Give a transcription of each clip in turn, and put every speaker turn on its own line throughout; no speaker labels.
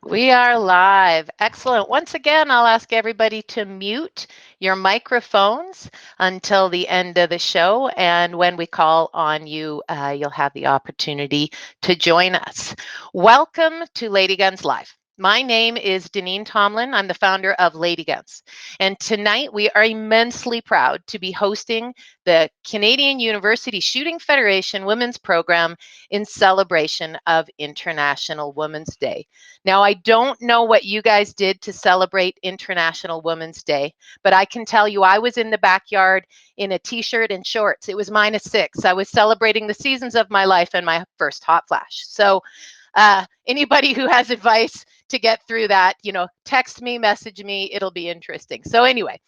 We are live. Excellent. Once again, I'll ask everybody to mute your microphones until the end of the show. And when we call on you, you'll have the opportunity to join us. Welcome to Ladyguns Live. My name is Deneen Tomlin. I'm the founder of Ladyguns. And tonight we are immensely proud to be hosting the Canadian University Shooting Federation Women's Program in celebration of International Women's Day. Now, I don't know what you guys did to celebrate International Women's Day, but I can tell you I was in the backyard in a t-shirt and shorts. It was -6. I was celebrating the seasons of my life and my first hot flash. So anybody who has advice to get through that, text me, message me, it'll be interesting. So anyway,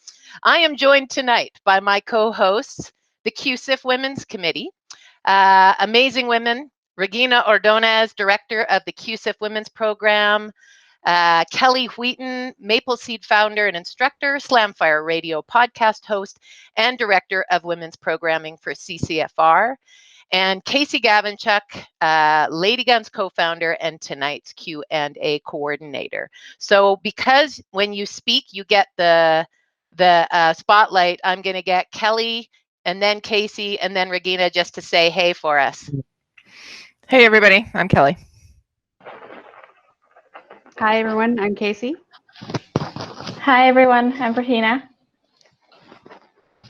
I am joined tonight by my co-hosts, the CUSIF Women's Committee, amazing women, Regina Ordonez, Director of the CUSIF Women's Program, Kelly Wheaton, Maple Seed founder and instructor, Slamfire Radio podcast host, and Director of Women's Programming for CCFR, and Casey Gavinchuk, Ladyguns co-founder and tonight's Q&A coordinator. So because when you speak, you get the spotlight, I'm going to get Kelly and then Casey and then Regina just to say hey for us.
Hey everybody, I'm Kelly.
Hi everyone, I'm Casey.
Hi everyone, I'm Regina.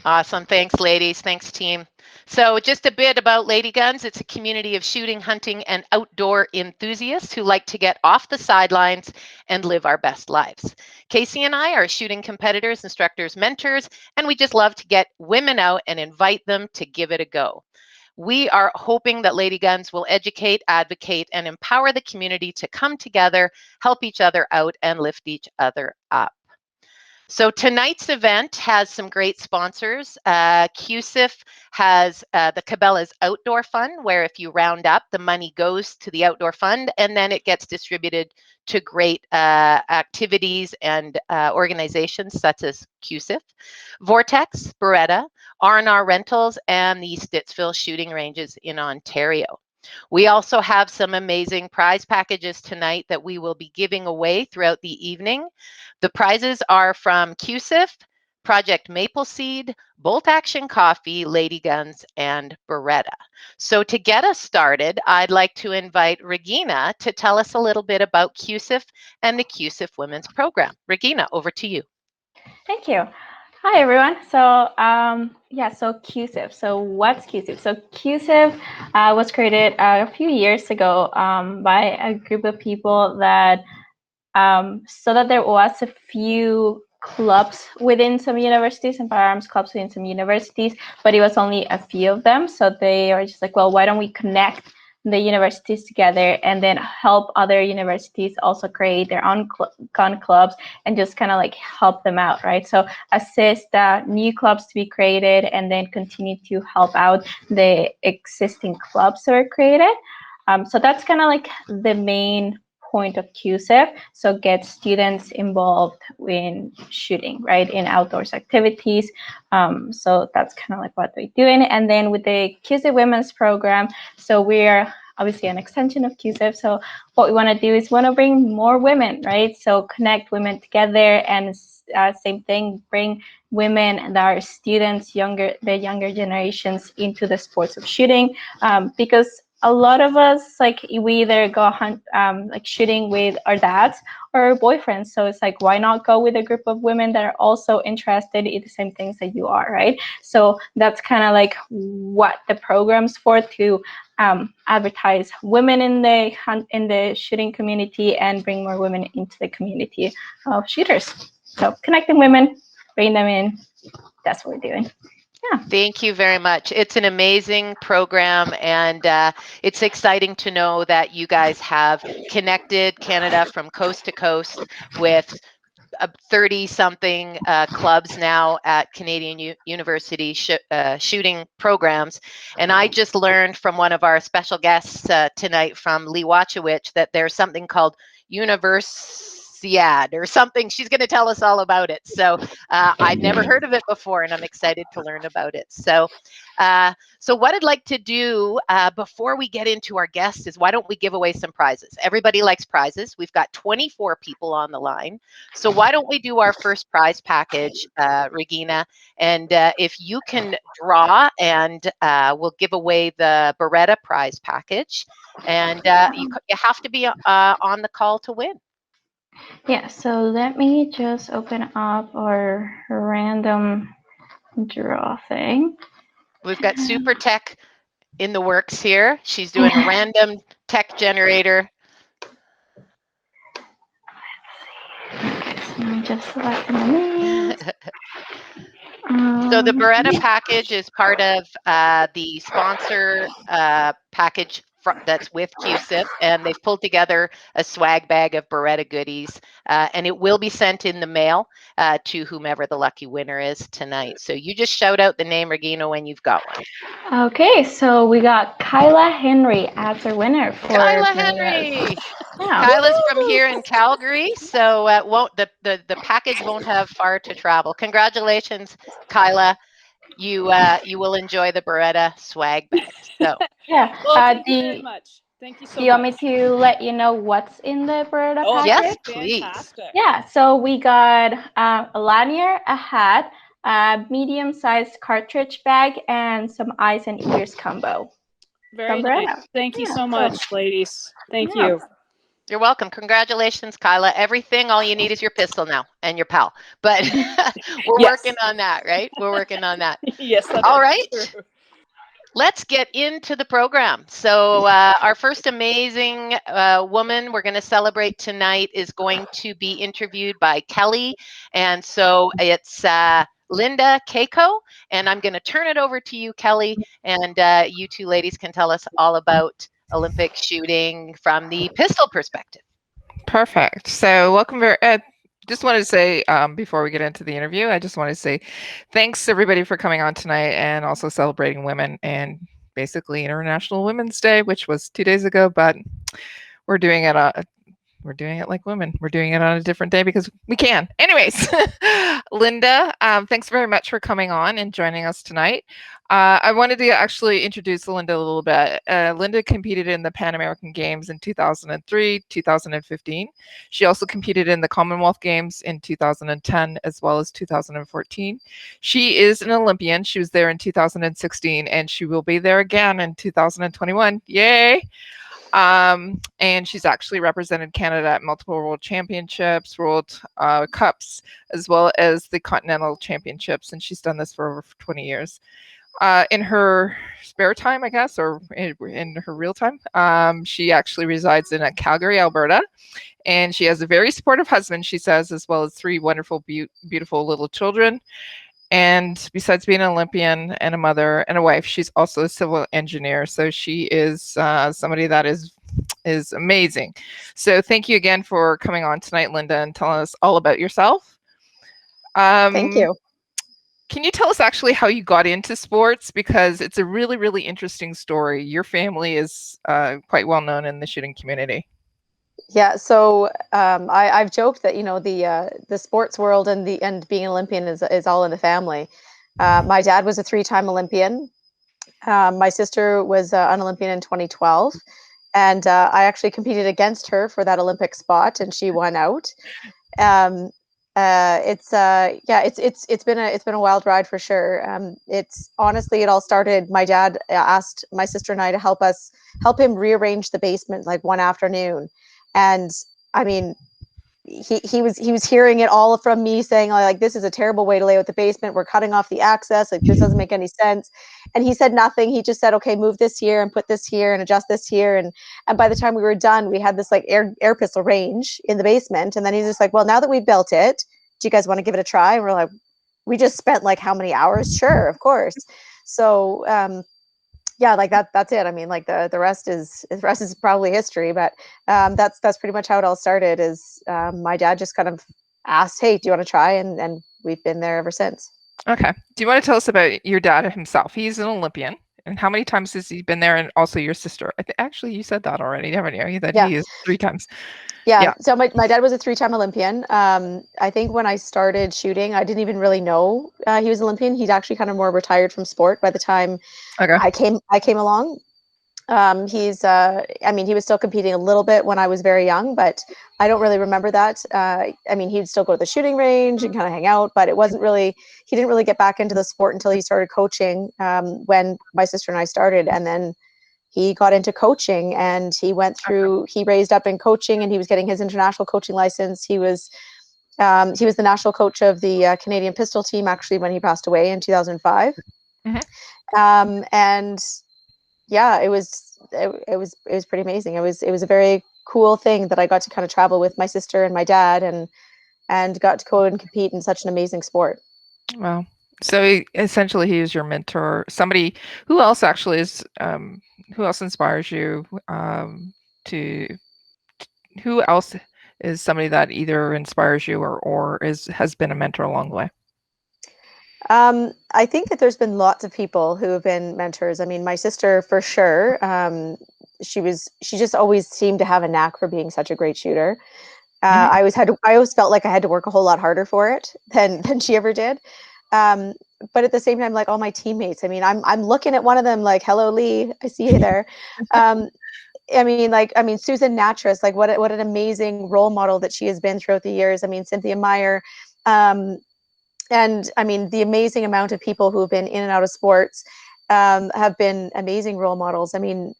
Awesome. Thanks, ladies. Thanks, team. So just a bit about Ladyguns. It's a community of shooting, hunting, and outdoor enthusiasts who like to get off the sidelines and live our best lives. Casey and I are shooting competitors, instructors, mentors, and we just love to get women out and invite them to give it a go. We are hoping that Ladyguns will educate, advocate, and empower the community to come together, help each other out, and lift each other up. So tonight's event has some great sponsors. CUSIF has the Cabela's Outdoor Fund, where if you round up, the money goes to the Outdoor Fund, and then it gets distributed to great activities and organizations such as CUSIF, Vortex, Beretta, R&R Rentals, and the Stittsville Shooting Ranges in Ontario. We also have some amazing prize packages tonight that we will be giving away throughout the evening. The prizes are from CUSIF, Project Maple Seed, Bolt Action Coffee, Ladyguns, and Beretta. So to get us started, I'd like to invite Regina to tell us a little bit about CUSIF and the CUSIF Women's Program. Regina, over to you.
Thank you. Hi everyone. So so CUSIF. So what's CUSIF? So CUSIF was created a few years ago by a group of people that so that there was a few clubs within some universities and firearms clubs within some universities, but it was only a few of them. So they are just like, well, why don't we connect the universities together and then help other universities also create their own gun clubs and just kind of like help them out, right? So assist new clubs to be created and then continue to help out the existing clubs that are created. So that's kind of like the main point of CUSIF. So get students involved in shooting, right, in outdoors activities. So that's kind of like what we're doing. And then with the CUSIF Women's Program, so we're obviously an extension of CUSIF. So what we want to do is want to bring more women, right? So connect women together and same thing, bring women that are students, the younger generations into the sports of shooting, because a lot of us, like, we either go hunt, like shooting with our dads or our boyfriends. So it's like, why not go with a group of women that are also interested in the same things that you are, right? So that's kind of like what the program's for, to advertise women in the shooting community and bring more women into the community of shooters. So connecting women, bring them in. That's what we're doing. Yeah.
Thank you very much. It's an amazing program, and it's exciting to know that you guys have connected Canada from coast to coast with 30-something clubs now at Canadian University shooting programs. And I just learned from one of our special guests tonight, from Wachowich, that there's something called SIAD or something. She's going to tell us all about it. So I'd never heard of it before, and I'm excited to learn about it. So what I'd like to do before we get into our guests is, why don't we give away some prizes? Everybody likes prizes. We've got 24 people on the line. So why don't we do our first prize package, Regina? And if you can draw, and we'll give away the Beretta prize package. And you have to be on the call to win.
Yeah, so let me just open up our random draw thing.
We've got Super Tech in the works here. She's doing a random tech generator.
Okay, so let me just select the names.
So the Beretta package is part of the sponsor package that's with CUSIP, and they've pulled together a swag bag of Beretta goodies, and it will be sent in the mail to whomever the lucky winner is tonight. So you just shout out the name, Regina, when you've got one.
Okay, so we got Kyla Henry as our winner for
Kyla Henry.
Yeah.
Kyla's from here in Calgary, so the package won't have far to travel. Congratulations, Kyla. You will enjoy the Beretta swag bag. So
Yeah.
Well, thank you very much. Thank you so much.
Do you want me to let you know what's in the Beretta package?
Yes, please.
Fantastic.
Yeah, so we got a lanyard, a hat, a medium-sized cartridge bag, and some eyes and ears combo.
Very nice. Thank you so much, ladies. Thank you.
You're welcome. Congratulations, Kyla. Everything, all you need is your pistol now and your pal. But we're working on that, right? We're working on that.
Yes.
All right. True. Let's get into the program. So our first amazing woman we're going to celebrate tonight is going to be interviewed by Kelly. And so it's Lynda, Kiejko, and I'm going to turn it over to you, Kelly, and you two ladies can tell us all about Olympic shooting from the pistol perspective.
Perfect. So welcome. Just wanted to say, before we get into the interview, I just wanted to say thanks everybody for coming on tonight and also celebrating women and basically International Women's Day, which was 2 days ago, but we're doing it like women. We're doing it on a different day because we can. Anyways, Lynda, thanks very much for coming on and joining us tonight. I wanted to actually introduce Lynda a little bit. Lynda competed in the Pan American Games in 2003, 2015. She also competed in the Commonwealth Games in 2010, as well as 2014. She is an Olympian. She was there in 2016, and she will be there again in 2021. Yay! And she's actually represented Canada at multiple World Championships, World Cups, as well as the Continental Championships, and she's done this for over 20 years. In her spare time, I guess, or in her real time, she actually resides in Calgary, Alberta, and she has a very supportive husband, she says, as well as 3 wonderful, beautiful little children. And besides being an Olympian and a mother and a wife, she's also a civil engineer. So she is somebody that is amazing. So thank you again for coming on tonight, Lynda, and telling us all about yourself.
Thank you.
Can you tell us actually how you got into sports? Because it's a really, really interesting story. Your family is quite well known in the shooting community.
Yeah, so I've joked that the sports world and being an Olympian is all in the family. My dad was a 3-time Olympian. My sister was an Olympian in 2012, and I actually competed against her for that Olympic spot, and she won out. It's been a wild ride for sure. It's honestly, it all started. My dad asked my sister and I to help him rearrange the basement like one afternoon. And I mean, he was hearing it all from me saying like, this is a terrible way to lay out the basement. We're cutting off the access. Like, this doesn't make any sense. And he said nothing. He just said, okay, move this here and put this here and adjust this here. And by the time we were done, we had this like air pistol range in the basement. And then he's just like, well, now that we've built it, do you guys want to give it a try? And we're like, we just spent like how many hours? Sure, of course. So yeah, like that's it. I mean, like the rest is probably history, but that's pretty much how it all started. Is my dad just kind of asked, hey, do you want to try? And we've been there ever since.
Okay. Do you want to tell us about your dad himself? He's an Olympian. And how many times has he been there? And also your sister. Actually, you said that already, haven't you? That he is 3 times.
Yeah. So my dad was a 3-time Olympian. I think when I started shooting, I didn't even really know he was Olympian. He'd actually kind of more retired from sport by the time I came along. I mean, he was still competing a little bit when I was very young, but I don't really remember that. I mean, he'd still go to the shooting range and kind of hang out, but he didn't really get back into the sport until he started coaching when my sister and I started. And then he got into coaching and he raised up in coaching and he was getting his international coaching license. He was the national coach of the Canadian pistol team, actually, when he passed away in 2005. And yeah, it was pretty amazing. It was a very cool thing that I got to kind of travel with my sister and my dad and got to go and compete in such an amazing sport.
Wow. So essentially he is your mentor. Somebody who else actually is who else inspires you who else is somebody that either inspires you or has been a mentor along the way?
I think that there's been lots of people who have been mentors. I mean, my sister for sure. She just always seemed to have a knack for being such a great shooter. I always felt like I had to work a whole lot harder for it than she ever did. But at the same time, like all my teammates, I mean, I'm looking at one of them like, hello, Lee, I see you there. I mean, Susan Nattrass, like what an amazing role model that she has been throughout the years. I mean, Cynthia Meyer, and I mean, the amazing amount of people who have been in and out of sports have been amazing role models. I mean,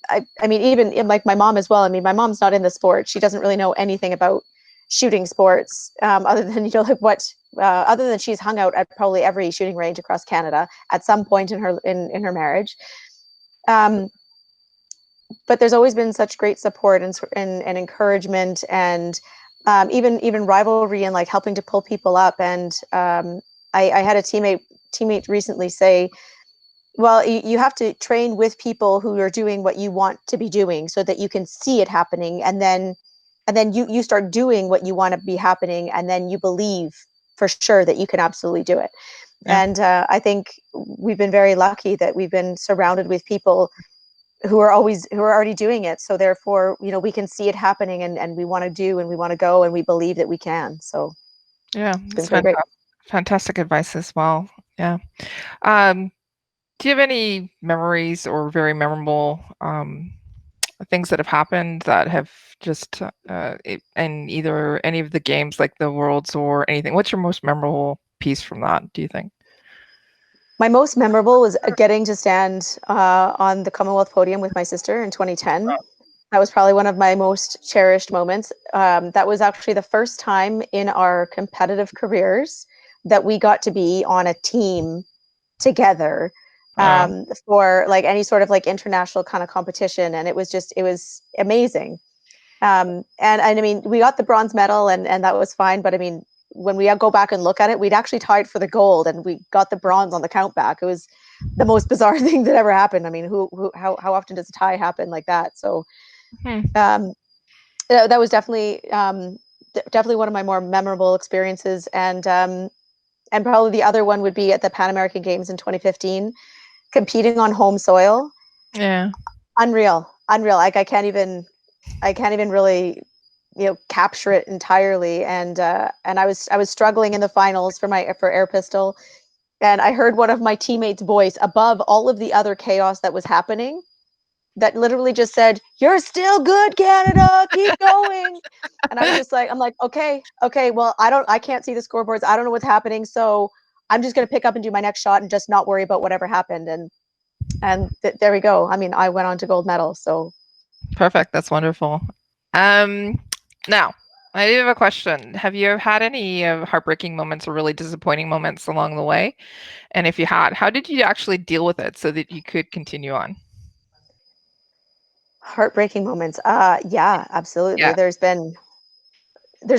I mean, even like my mom as well. I mean, my mom's not in the sport. She doesn't really know anything about shooting sports other than, you know, like other than she's hung out at probably every shooting range across Canada at some point in her marriage. But there's always been such great support and encouragement and even rivalry and like helping to pull people up. And I had a teammate recently say, well, you have to train with people who are doing what you want to be doing so that you can see it happening. And then you start doing what you want to be happening. And then you believe for sure that you can absolutely do it. Yeah. And I think we've been very lucky that we've been surrounded with people who are already doing it. So therefore, you know, we can see it happening and we want to do and we want to go and we believe that we can. So
yeah,
it's been great.
Fantastic advice as well. Yeah. Do you have any memories or very memorable things that have happened that have just in either any of the games like the Worlds or anything? What's your most memorable piece from that, do you think?
My most memorable was getting to stand on the Commonwealth podium with my sister in 2010. That was probably one of my most cherished moments. That was actually the first time in our competitive careers that we got to be on a team together for like any sort of like international kind of competition. And it was amazing. And I mean, we got the bronze medal and that was fine. But I mean, when we go back and look at it, we'd actually tied for the gold and we got the bronze on the count back. It was the most bizarre thing that ever happened. I mean, how often does a tie happen like that? So that was definitely one of my more memorable experiences. And probably the other one would be at the Pan American Games in 2015, competing on home soil.
Yeah.
Unreal. Like I can't even really, you know, capture it entirely. And I was struggling in the finals for air pistol, and I heard one of my teammates' voice above all of the other chaos that was happening, that literally just said, "You're still good, Canada. Keep going." And I was just like, I'm like, okay. Well, I can't see the scoreboards. I don't know what's happening. So I'm just going to pick up and do my next shot and just not worry about whatever happened. And there we go. I mean, I went on to gold medal. So
perfect. That's wonderful. Now I do have a question. Have you had any heartbreaking moments or really disappointing moments along the way? And if you had, how did you actually deal with it so that you could continue on?
Heartbreaking moments. Yeah, absolutely.
Yeah.
There's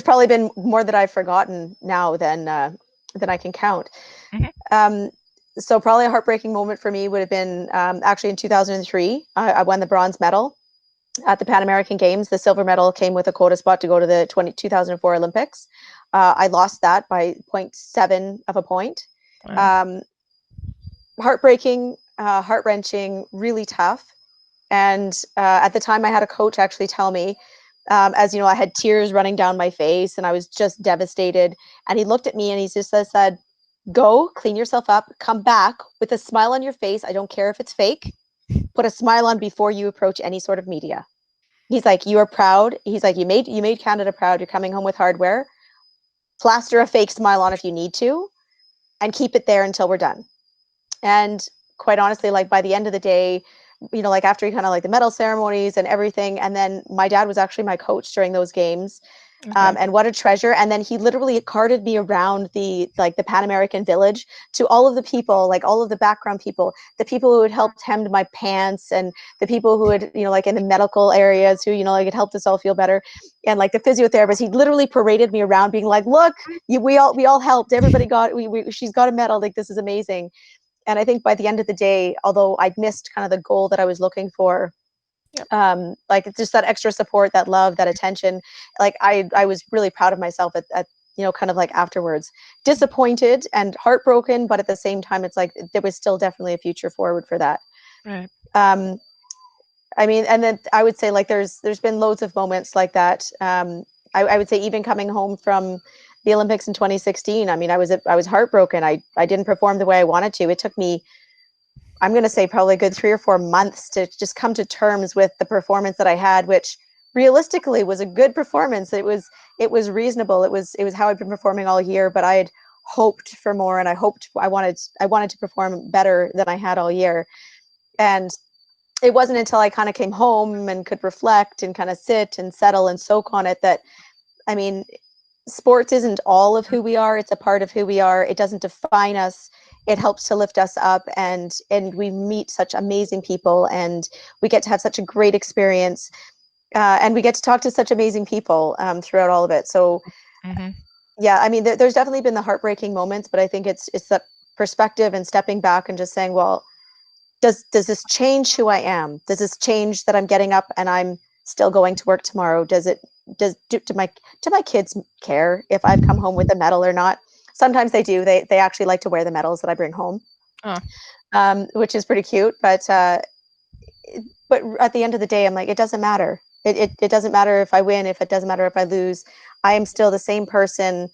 probably been more that I've forgotten now than I can count. Mm-hmm. So probably a heartbreaking moment for me would have been actually in 2003. I won the bronze medal at the Pan American Games. The silver medal came with a quota spot to go to the 2004 Olympics. I lost that by 0.7 of a point. Wow. Heartbreaking, heart-wrenching, really tough. And at the time I had a coach actually tell me, as you know, I had tears running down my face and I was just devastated. And he looked at me and he just said, go clean yourself up, come back with a smile on your face. I don't care if it's fake. Put a smile on before you approach any sort of media. He's like, you are proud. He's like, you made Canada proud. You're coming home with hardware. Plaster a fake smile on if you need to, and keep it there until we're done. And quite honestly, like by the end of the day, you know, like after kind of like the medal ceremonies and everything, and then my dad was actually my coach during those games. And what a treasure. And then he literally carted me around the Pan American Village to all of the people, like all of the background people, the people who had helped hem my pants, and the people who had, you know, like in the medical areas who, you know, like it helped us all feel better. And like the physiotherapist, he literally paraded me around being like, look, we all helped. Everybody got, she's got a medal. Like, this is amazing. And I think by the end of the day, although I'd missed kind of the goal that I was looking for, like just that extra support, that love, that attention, like I was really proud of myself at you know, kind of like afterwards, disappointed and heartbroken, but at the same time, it's like there was still definitely a future forward for that.
Right.
I mean, and then I would say like there's been loads of moments like that. I would say even coming home from the Olympics in 2016, I mean, I was heartbroken. I didn't perform the way I wanted to. It took me, I'm going to say probably a good 3 or 4 months to just come to terms with the performance that I had, which realistically was a good performance. It was reasonable. It was how I'd been performing all year, but I had hoped for more, and I wanted to perform better than I had all year. And it wasn't until I kind of came home and could reflect and kind of sit and settle and soak on it that, I mean, sports isn't all of who we are. It's a part of who we are. It doesn't define us. It helps to lift us up, and we meet such amazing people, and we get to have such a great experience, and we get to talk to such amazing people throughout all of it. So yeah, I mean, there's definitely been the heartbreaking moments, but I think it's that perspective and stepping back and just saying, well, does this change who I am? Does this change that I'm getting up and I'm still going to work tomorrow? Do my kids care if I've come home with a medal or not? Sometimes they do. They actually like to wear the medals that I bring home, which is pretty cute. But at the end of the day, I'm like, it doesn't matter. It doesn't matter if I win. If it doesn't matter if I lose, I am still the same person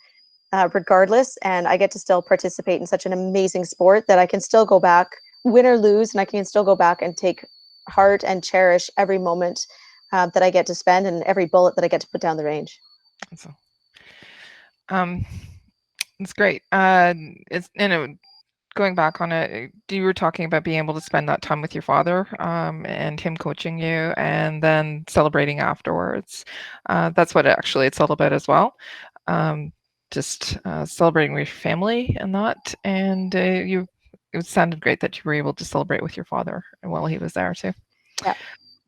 regardless, and I get to still participate in such an amazing sport that I can still go back, win or lose, and I can still go back and take heart and cherish every moment that I get to spend and every bullet that I get to put down the range.
So, it's great. It's, you know, going back on it, you were talking about being able to spend that time with your father, and him coaching you, and then celebrating afterwards. That's what actually it's all about as well. Just celebrating with your family and that. And it sounded great that you were able to celebrate with your father while he was there too.
Yeah.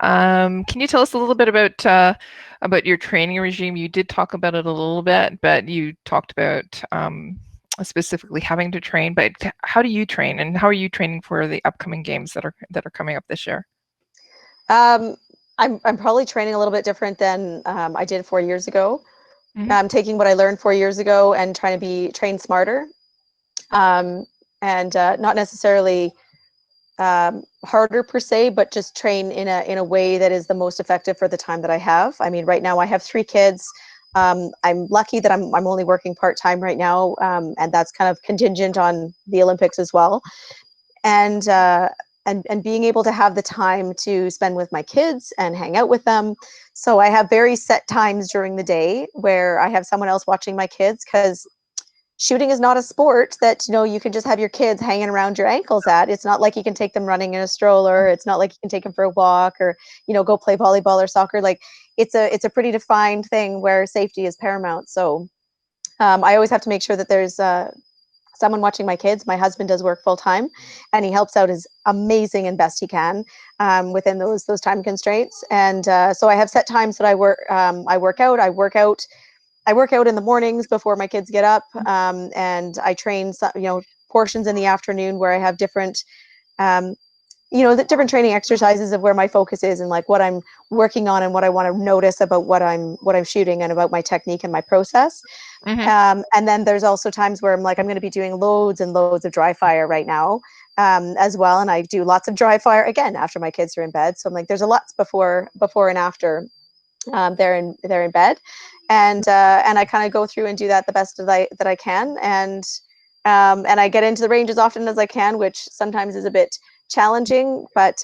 Can you tell us a little bit about your training regime? You did talk about it a little bit, but you talked about specifically having to train. But how do you train, and how are you training for the upcoming games that are coming up this year?
I'm probably training a little bit different than I did 4 years ago. I'm taking what I learned 4 years ago and trying to be trained smarter, and not necessarily harder per se, but just train in a way that is the most effective for the time that I have. I mean, right now I have 3 kids. I'm lucky that I'm only working part-time right now, and that's kind of contingent on the Olympics as well. And being able to have the time to spend with my kids and hang out with them. So I have very set times during the day where I have someone else watching my kids, because shooting is not a sport that, you know, you can just have your kids hanging around your ankles at. It's not like you can take them running in a stroller. It's not like you can take them for a walk or, you know, go play volleyball or soccer. Like it's a pretty defined thing where safety is paramount. So I always have to make sure that there's someone watching my kids. My husband does work full time, and he helps out as amazing and best he can within those time constraints. And so I have set times that I work out. I work out in the mornings before my kids get up, and I train portions in the afternoon where I have different the different training exercises of where my focus is and like what I'm working on and what I want to notice about what I'm shooting and about my technique and my process. And then there's also times where I'm going to be doing loads and loads of dry fire right now as well. And I do lots of dry fire again after my kids are in bed. So I'm like, there's a lot before and after. they're in bed, and I kind of go through and do that the best that I can, and I get into the range as often as I can, which sometimes is a bit challenging, but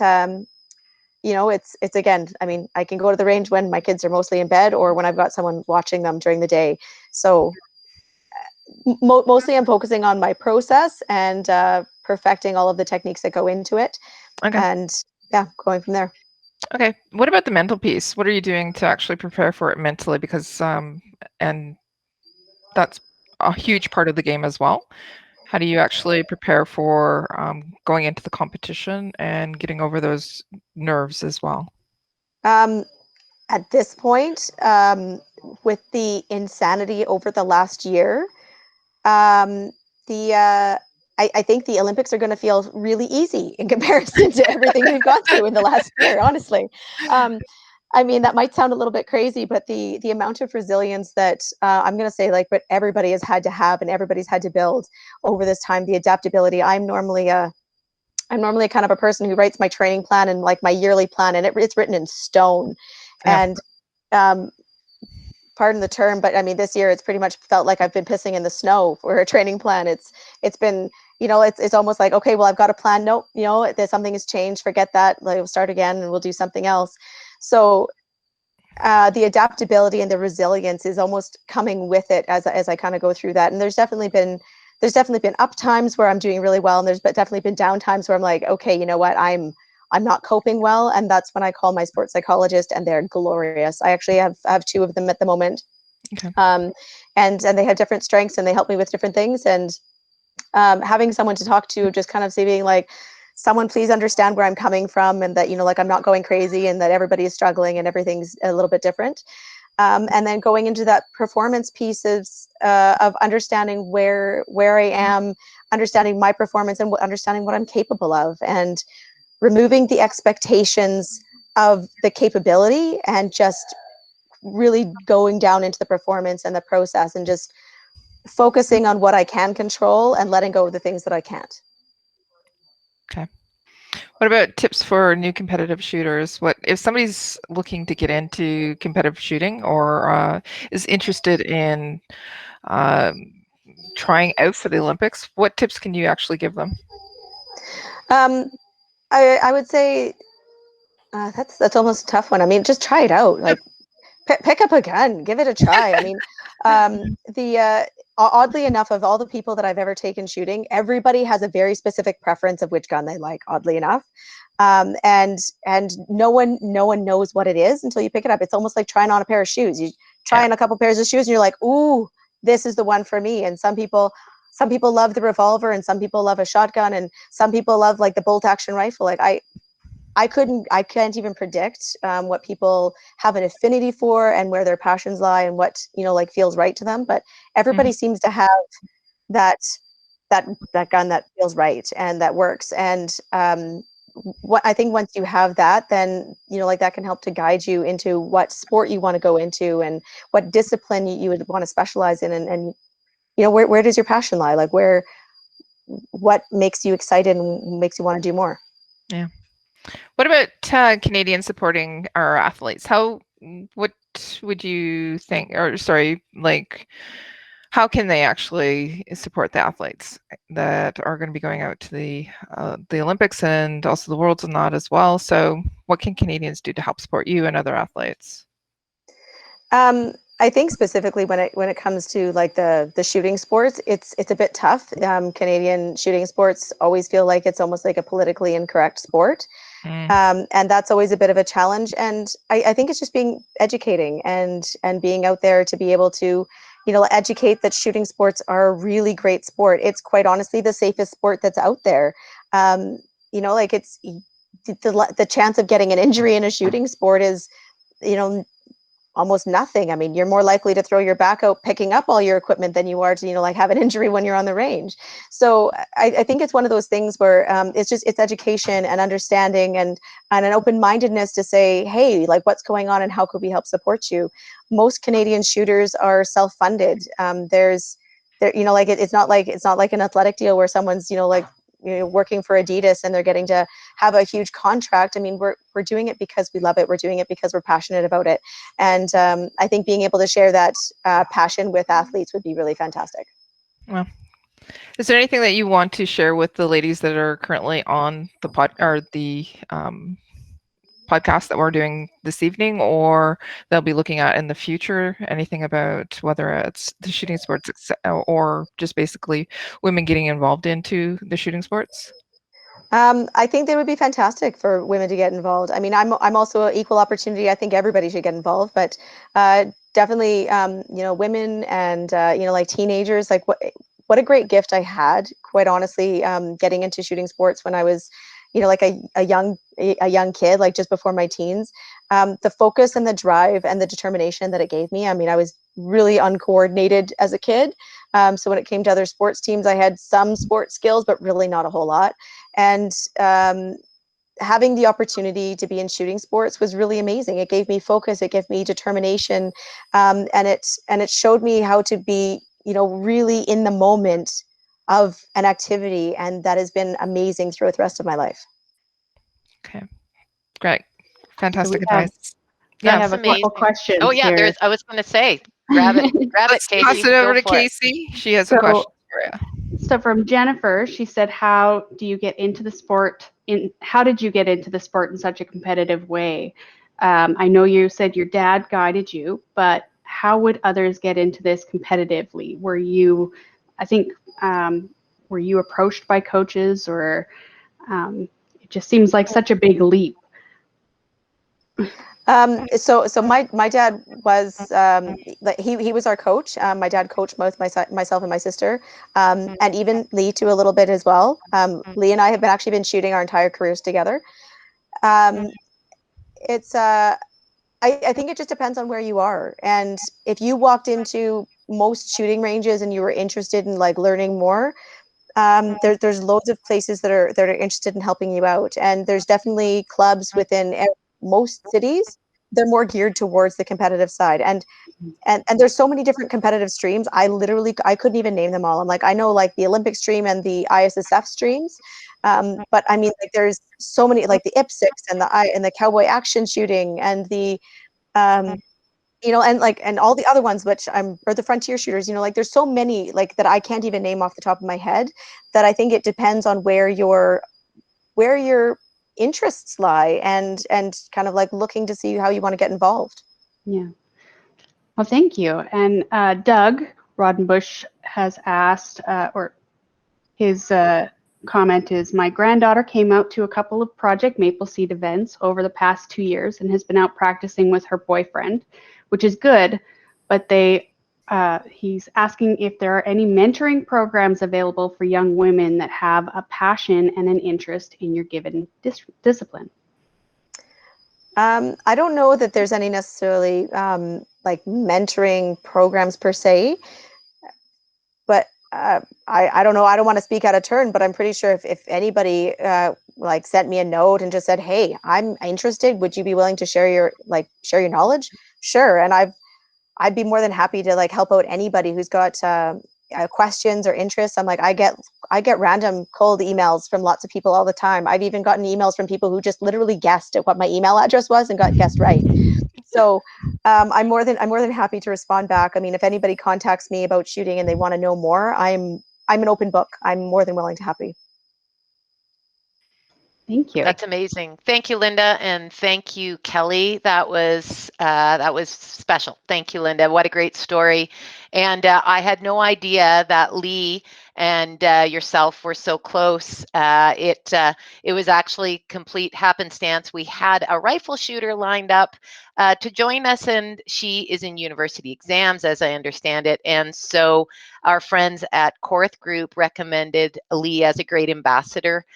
it's again, I mean, I can go to the range when my kids are mostly in bed or when I've got someone watching them during the day. So mostly I'm focusing on my process and perfecting all of the techniques that go into it.
Okay.
And yeah, going from there.
Okay. What about the mental piece? What are you doing to actually prepare for it mentally? Because and that's a huge part of the game as well. How do you actually prepare for going into the competition and getting over those nerves as well?
At this point, with the insanity over the last year, I think the Olympics are going to feel really easy in comparison to everything we've gone through in the last year, honestly. I mean, that might sound a little bit crazy, but the amount of resilience that I'm going to say, like, what everybody has had to have and everybody's had to build over this time, the adaptability. I'm normally kind of a person who writes my training plan and like my yearly plan, and it's written in stone.
Yeah.
And pardon the term, but I mean, this year it's pretty much felt like I've been pissing in the snow for a training plan. It's been, it's almost like, okay, well, I've got a plan. Nope, there's something has changed. Forget that. Like, we'll start again and we'll do something else. So the adaptability and the resilience is almost coming with it as I kind of go through that. And there's definitely been up times where I'm doing really well, and there's definitely been down times where I'm like, okay, you know what, I'm not coping well, and that's when I call my sports psychologist, and they're glorious. I actually have two of them at the moment.
Okay.
And they have different strengths, and they help me with different things. And having someone to talk to, just kind of being like, someone please understand where I'm coming from, and that, like, I'm not going crazy, and that everybody is struggling and everything's a little bit different. And then going into that performance pieces of understanding where I am, understanding my performance, and understanding what I'm capable of, and removing the expectations of the capability, and just really going down into the performance and the process, and just focusing on what I can control and letting go of the things that I can't.
Okay. What about tips for new competitive shooters? What if somebody's looking to get into competitive shooting, or is interested in trying out for the Olympics? What tips can you actually give them?
I would say that's almost a tough one. I mean, just try it out. Like, pick up a gun, give it a try. I mean, oddly enough, of all the people that I've ever taken shooting, everybody has a very specific preference of which gun they like, oddly enough. And no one knows what it is until you pick it up. It's almost like trying on a pair of shoes. You try on a couple pairs of shoes and you're like, ooh, this is the one for me. And some people love the revolver, and some people love a shotgun, and some people love like the bolt action rifle. Like, I can't even predict what people have an affinity for and where their passions lie, and what, like, feels right to them. But everybody seems to have that gun that feels right and that works. And what I think, once you have that, then, like, that can help to guide you into what sport you want to go into, and what discipline you would want to specialize in, and where does your passion lie? Like, what makes you excited and makes you want to do more?
Yeah. What about Canadians supporting our athletes? What would you think, or sorry, like, how can they actually support the athletes that are going to be going out to the Olympics, and also the Worlds and that as well? So what can Canadians do to help support you and other athletes?
I think specifically when it comes to like the shooting sports, it's a bit tough. Canadian shooting sports always feel like it's almost like a politically incorrect sport. And that's always a bit of a challenge. And I think it's just being educating and being out there to be able to, educate that shooting sports are a really great sport. It's quite honestly the safest sport that's out there. Like, it's the chance of getting an injury in a shooting sport is, almost nothing. I mean, you're more likely to throw your back out picking up all your equipment than you are to, like, have an injury when you're on the range. So I think it's one of those things where it's education and understanding, and an open-mindedness to say, hey, like, what's going on and how could we help support you? Most Canadian shooters are self-funded. It's not like an athletic deal where someone's, like, working for Adidas and they're getting to have a huge contract. I mean, we're doing it because we love it. We're doing it because we're passionate about it. And I think being able to share that passion with athletes would be really fantastic.
Well, is there anything that you want to share with the ladies that are currently on the podcast that we're doing this evening, or they'll be looking at in the future? Anything about whether it's the shooting sports or just basically women getting involved into the shooting sports?
I think they would be fantastic for women to get involved. I mean, I'm also an equal opportunity. I think everybody should get involved, but definitely, women and like teenagers. Like what a great gift I had, quite honestly, getting into shooting sports when I was, like a young kid, like just before my teens. The focus and the drive and the determination that it gave me. I mean, I was really uncoordinated as a kid. So when it came to other sports teams, I had some sports skills, but really not a whole lot. And having the opportunity to be in shooting sports was really amazing. It gave me focus, it gave me determination, and it showed me how to be, really in the moment of an activity, and that has been amazing throughout the rest of my life.
Okay, great, fantastic
we have-
advice.
I
Yeah,
have a couple questions.
Oh yeah,
here.
I was going to say, grab it,
let's
Casey.
pass it over
Go
to
for it.
Casey. She has a question for you.
So from Jennifer, she said, how do you get into the sport? How did you get into the sport in such a competitive way? I know you said your dad guided you, but how would others get into this competitively? Were you approached by coaches, or it just seems like such a big leap?
So my dad was he was our coach. My dad coached both myself and my sister, and even Lee to a little bit as well. Lee and I have actually been shooting our entire careers together. It's I think it just depends on where you are, and if you walked into most shooting ranges and you were interested in like learning more, there's loads of places that are interested in helping you out, and there's definitely clubs within most cities. They're more geared towards the competitive side, and there's so many different competitive streams. I couldn't even name them all. I'm like, I know like the Olympic stream and the ISSF streams, but I mean, like there's so many, like the IPSC and the cowboy action shooting and the and all the other ones, or the frontier shooters, like there's so many like that I can't even name off the top of my head, that I think it depends on where your interests lie, and kind of like looking to see how you want to get involved.
Yeah. Well, thank you. And Doug Rodenbush has asked, or his comment is, my granddaughter came out to a couple of Project Maple Seed events over the past 2 years and has been out practicing with her boyfriend, which is good, but he's asking if there are any mentoring programs available for young women that have a passion and an interest in your given discipline.
I don't know that there's any necessarily like mentoring programs per se, but I don't know. I don't want to speak out of turn, but I'm pretty sure if anybody like sent me a note and just said, "Hey, I'm interested. Would you be willing to share your knowledge?" Sure, and I'd be more than happy to like help out anybody who's got questions or interests. I'm like, I get random cold emails from lots of people all the time. I've even gotten emails from people who just literally guessed at what my email address was and got guessed right. So I'm more than happy to respond back. I mean, if anybody contacts me about shooting and they want to know more, I'm an open book. I'm more than willing to happy.
Thank you.
That's amazing. Thank you, Lynda, and thank you, Kelly. That was special. Thank you, Lynda. What a great story. And I had no idea that Lee and yourself were so close. It was actually complete happenstance. We had a rifle shooter lined up to join us, and she is in university exams, as I understand it. And so our friends at Korth Group recommended Lee as a great ambassador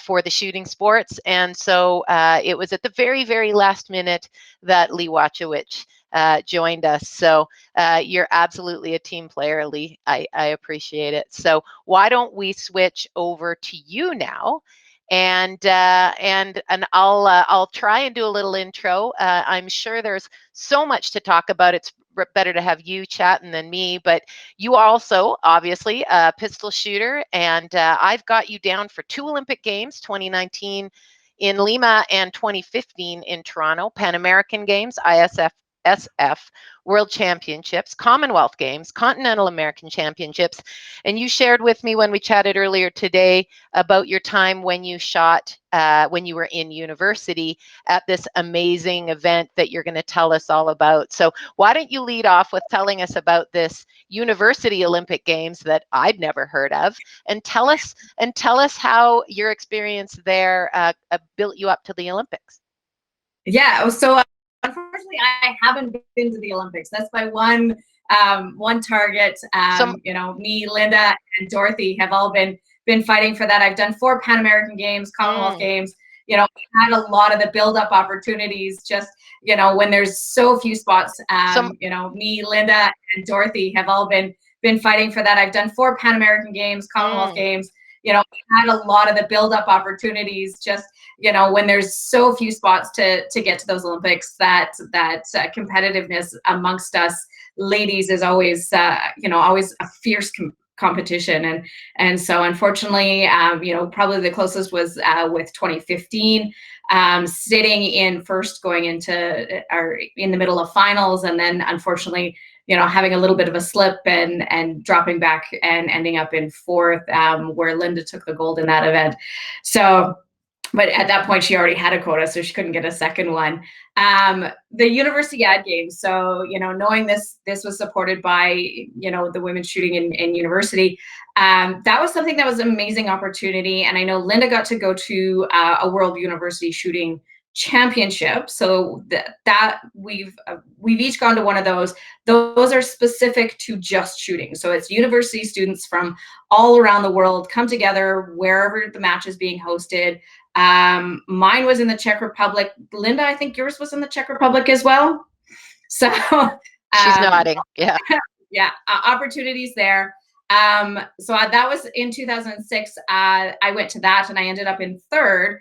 for the shooting sports. And so it was at the very, very last minute that Lee Wachowich joined us. So you're absolutely a team player, Lee. I appreciate it. So why don't we switch over to you now? And I'll try and do a little intro. I'm sure there's so much to talk about. It's better to have you chatting than me, but you are also obviously a pistol shooter, and I've got you down for 2 Olympic Games, 2019 in Lima and 2015 in Toronto, Pan American Games, ISSF World Championships, Commonwealth Games, Continental American Championships. And you shared with me when we chatted earlier today about your time when you shot, when you were in university at this amazing event that you're going to tell us all about. So why don't you lead off with telling us about this University Olympic Games that I'd never heard of, and tell us how your experience there built you up to the Olympics.
Yeah, so unfortunately, I haven't been to the Olympics. That's my one target. You know, me, Lynda, and Dorothy have all been fighting for that. I've done 4 Pan American Games, Commonwealth Games. You know, had a lot of the build-up opportunities. Just, you know, when there's so few spots. You know, me, Lynda, and Dorothy have all been fighting for that. I've done 4 Pan American Games, Commonwealth Games. You know, had a lot of the build-up opportunities. Just, you know, when there's so few spots to get to those Olympics, that competitiveness amongst us ladies is always, you know, always a fierce competition. And so unfortunately, you know, probably the closest was with 2015, sitting in first, going into in the middle of finals, and then unfortunately, you know, having a little bit of a slip and dropping back and ending up in 4th, where Lynda took the gold in that event. So, but at that point she already had a quota, so she couldn't get a second one. The University Games. So, you know, knowing this was supported by, you know, the women's shooting in university, that was something that was an amazing opportunity. And I know Lynda got to go to a World University Shooting Championship. So that we've each gone to one of those. Those are specific to just shooting. So it's university students from all around the world come together wherever the match is being hosted. Mine was in the Czech Republic. Lynda, I think yours was in the Czech Republic as well. So
she's nodding. Yeah.
Yeah. Opportunities there. So that was in 2006. I went to that and I ended up in 3rd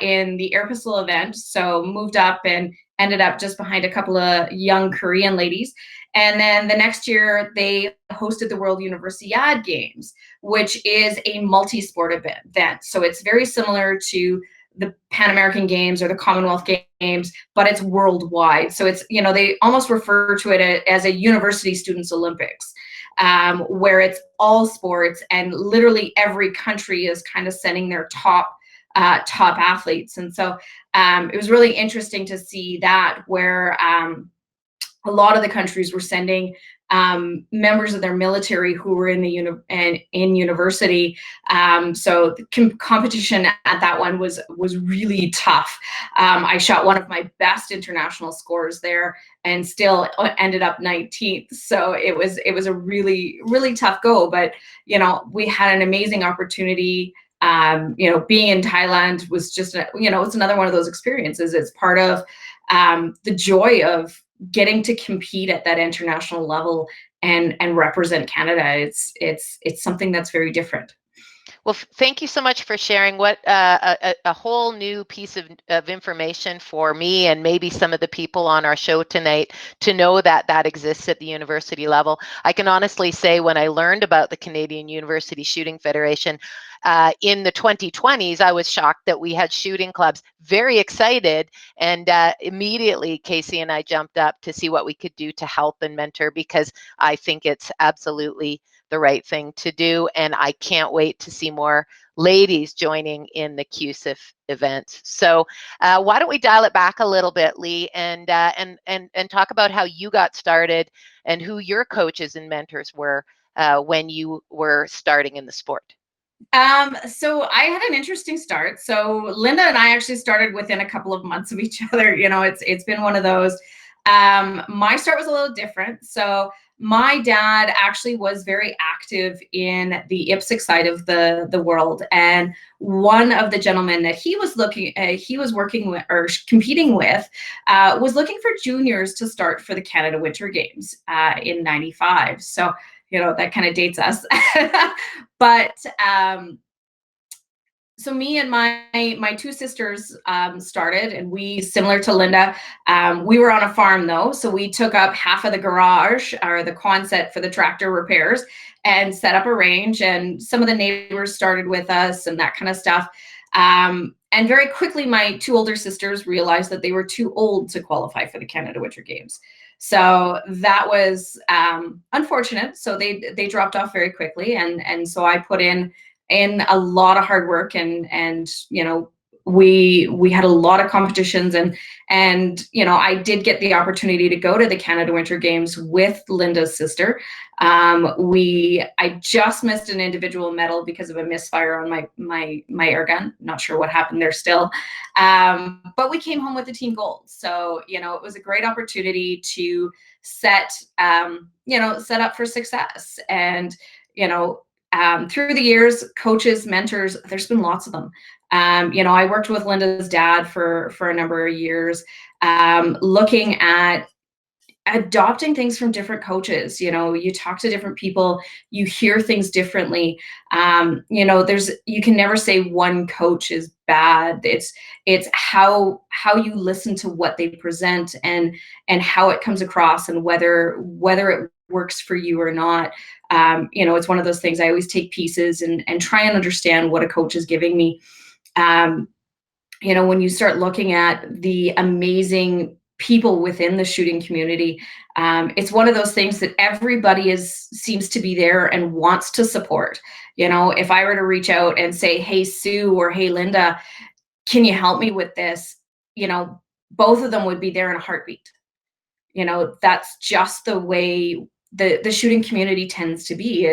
in the air pistol event. So moved up and ended up just behind a couple of young Korean ladies. And then the next year they hosted the World University Games, which is a multi-sport event. So it's very similar to the Pan American Games or the Commonwealth Games, but it's worldwide. So it's, you know, they almost refer to it as a university students Olympics, where it's all sports and literally every country is kind of sending their top athletes. And so it was really interesting to see that, where a lot of the countries were sending members of their military who were in university. So the competition at that one was really tough. I shot one of my best international scores there and still ended up 19th. So it was a really, really tough go. But, you know, we had an amazing opportunity. You know, being in Thailand was just, you know, it's another one of those experiences. It's part of the joy of getting to compete at that international level and represent Canada. It's something that's very different.
Well, thank you so much for sharing. What a whole new piece of information for me and maybe some of the people on our show tonight to know that that exists at the university level. I can honestly say when I learned about the Canadian University Shooting Federation in the 2020s, I was shocked that we had shooting clubs, very excited. And immediately Casey and I jumped up to see what we could do to help and mentor, because I think it's absolutely the right thing to do. And I can't wait to see more ladies joining in the CUSIF events. So why don't we dial it back a little bit, Lee, and talk about how you got started and who your coaches and mentors were when you were starting in the sport.
So I had an interesting start. So Lynda and I actually started within a couple of months of each other. You know, it's been one of those. My start was a little different. So my dad actually was very active in the ISSF side of the world, and one of the gentlemen that he was working with or competing with was looking for juniors to start for the Canada Winter Games in '95. So, you know, that kind of dates us. But so me and my two sisters started, and we, similar to Lynda, we were on a farm though, so we took up half of the garage or the Quonset for the tractor repairs and set up a range, and some of the neighbors started with us and that kind of stuff. And very quickly, my two older sisters realized that they were too old to qualify for the Canada Winter Games. So that was unfortunate. So they dropped off very quickly, and so I put in a lot of hard work, and you know, we had a lot of competitions, and you know, I did get the opportunity to go to the Canada Winter Games with Lynda's sister. I just missed an individual medal because of a misfire on my air gun. Not sure what happened there still, but we came home with the team gold. So you know, it was a great opportunity to set up for success. And you know, through the years, coaches, mentors, there's been lots of them. You know, I worked with Lynda's dad for a number of years, looking at adopting things from different coaches. You know, you talk to different people, you hear things differently. You know, you can never say one coach is bad. It's how you listen to what they present, and how it comes across, and whether it works for you or not. You know, it's one of those things. I always take pieces and try and understand what a coach is giving me. You know, when you start looking at the amazing people within the shooting community, it's one of those things that everybody seems to be there and wants to support. You know, if I were to reach out and say, hey, Sue, or hey, Lynda, can you help me with this? You know, both of them would be there in a heartbeat. You know, that's just the way the shooting community tends to be,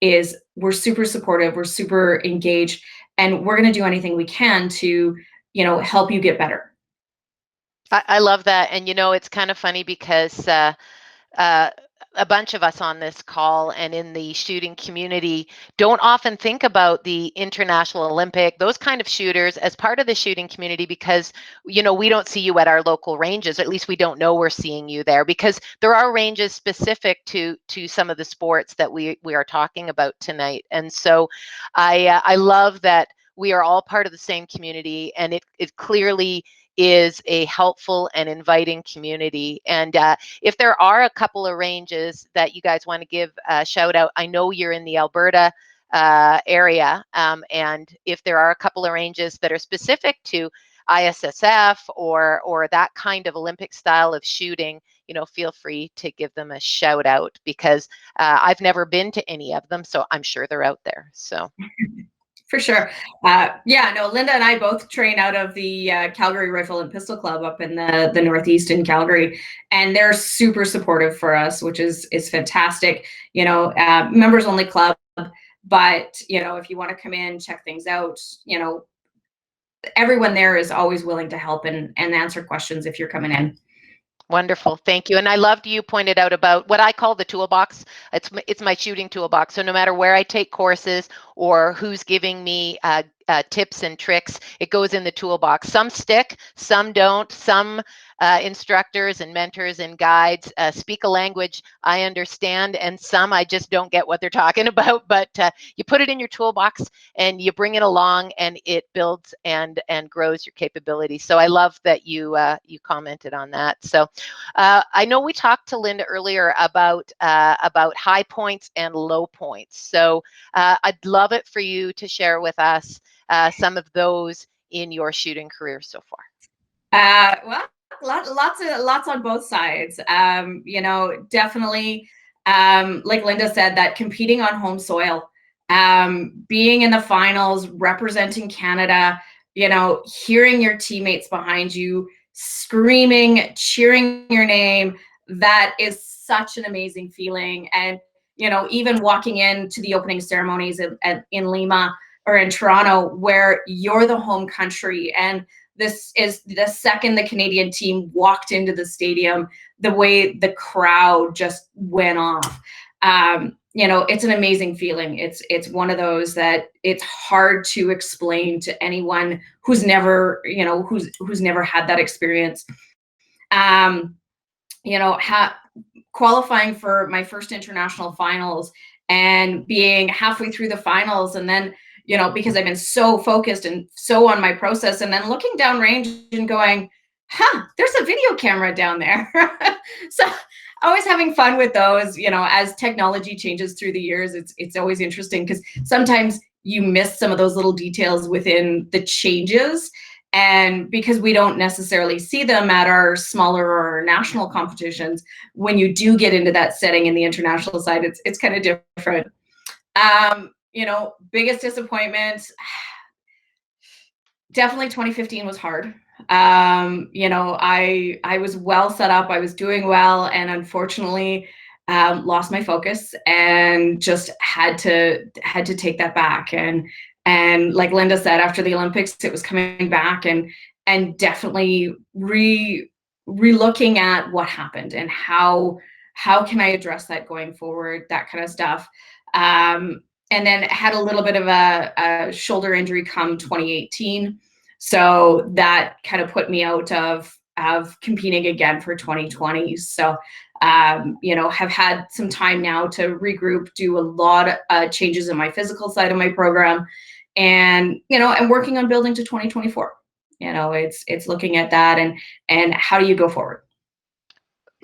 is we're super supportive, we're super engaged, and we're going to do anything we can to, you know, help you get better.
I love that. And, you know, it's kind of funny because a bunch of us on this call and in the shooting community don't often think about the International Olympic, those kind of shooters as part of the shooting community, because, you know, we don't see you at our local ranges. At least we don't know we're seeing you there, because there are ranges specific to some of the sports that we are talking about tonight. And so I love that we are all part of the same community, and it clearly is a helpful and inviting community. And if there are a couple of ranges that you guys want to give a shout out, I know you're in the Alberta area, and if there are a couple of ranges that are specific to ISSF or that kind of Olympic style of shooting, you know, feel free to give them a shout out, because I've never been to any of them, so I'm sure they're out there. So.
For sure. Yeah, no, Lynda and I both train out of the Calgary Rifle and Pistol Club up in the Northeast in Calgary, and they're super supportive for us, which is fantastic. You know, members only club, but you know, if you want to come in, check things out, you know, everyone there is always willing to help and answer questions if you're coming in.
Wonderful. Thank you. And I loved you pointed out about what I call the toolbox. It's my shooting toolbox. So no matter where I take courses or who's giving me tips and tricks, it goes in the toolbox. Some stick, some don't. Some instructors and mentors and guides speak a language I understand, and some I just don't get what they're talking about. But you put it in your toolbox and you bring it along, and it builds and grows your capability. So I love that you commented on that. So I know we talked to Lynda earlier about high points and low points. So I'd love it for you to share with us some of those in your shooting career so far.
Well, lots on both sides. You know, definitely, like Lynda said, that competing on home soil, being in the finals, representing Canada, you know, hearing your teammates behind you screaming, cheering your name, that is such an amazing feeling. And you know, even walking into the opening ceremonies in Lima or in Toronto, where you're the home country, and this is the second the Canadian team walked into the stadium, the way the crowd just went off. You know, it's an amazing feeling. It's one of those that it's hard to explain to anyone who's never, you know, who's never had that experience. You know, qualifying for my first international finals and being halfway through the finals, and then because I've been so focused and so on my process, and then looking downrange and going, huh, there's a video camera down there. So always having fun with those, as technology changes through the years, it's always interesting because sometimes you miss some of those little details within the changes. And because we don't necessarily see them at our smaller or national competitions, when you do get into that setting in the international side, it's kind of different. Biggest disappointment, definitely 2015 was hard. I was well set up, I was doing well, and unfortunately lost my focus and just had to take that back. And like Lynda said, after the Olympics, it was coming back and definitely re-looking at what happened and how can I address that going forward, that kind of stuff. And then had a little bit of a shoulder injury come 2018. So that kind of put me out of competing again for 2020. So, have had some time now to regroup, do a lot of changes in my physical side of my program, and, and working on building to 2024. It's looking at that and how do you go forward?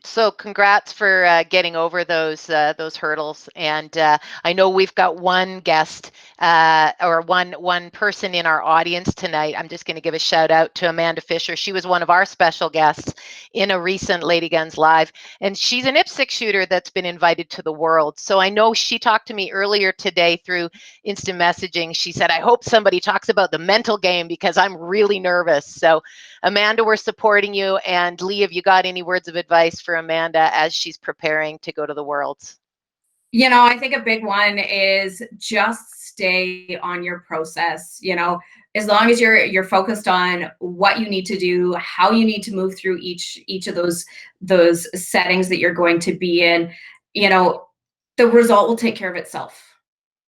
So congrats for getting over those hurdles. And I know we've got one guest or one person in our audience tonight. I'm just going to give a shout out to Amanda Fisher. She was one of our special guests in a recent Ladyguns Live, and she's an IPSC shooter that's been invited to the world. So I know she talked to me earlier today through instant messaging. She said, I hope somebody talks about the mental game because I'm really nervous. So Amanda, we're supporting you. And Lee, have you got any words of advice for Amanda as she's preparing to go to the Worlds?
I think a big one is just stay on your process. As long as you're focused on what you need to do, how you need to move through each of those settings that you're going to be in, the result will take care of itself.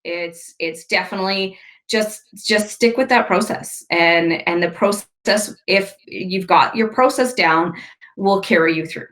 It's definitely just stick with that process, and the process, if you've got your process down, will carry you through.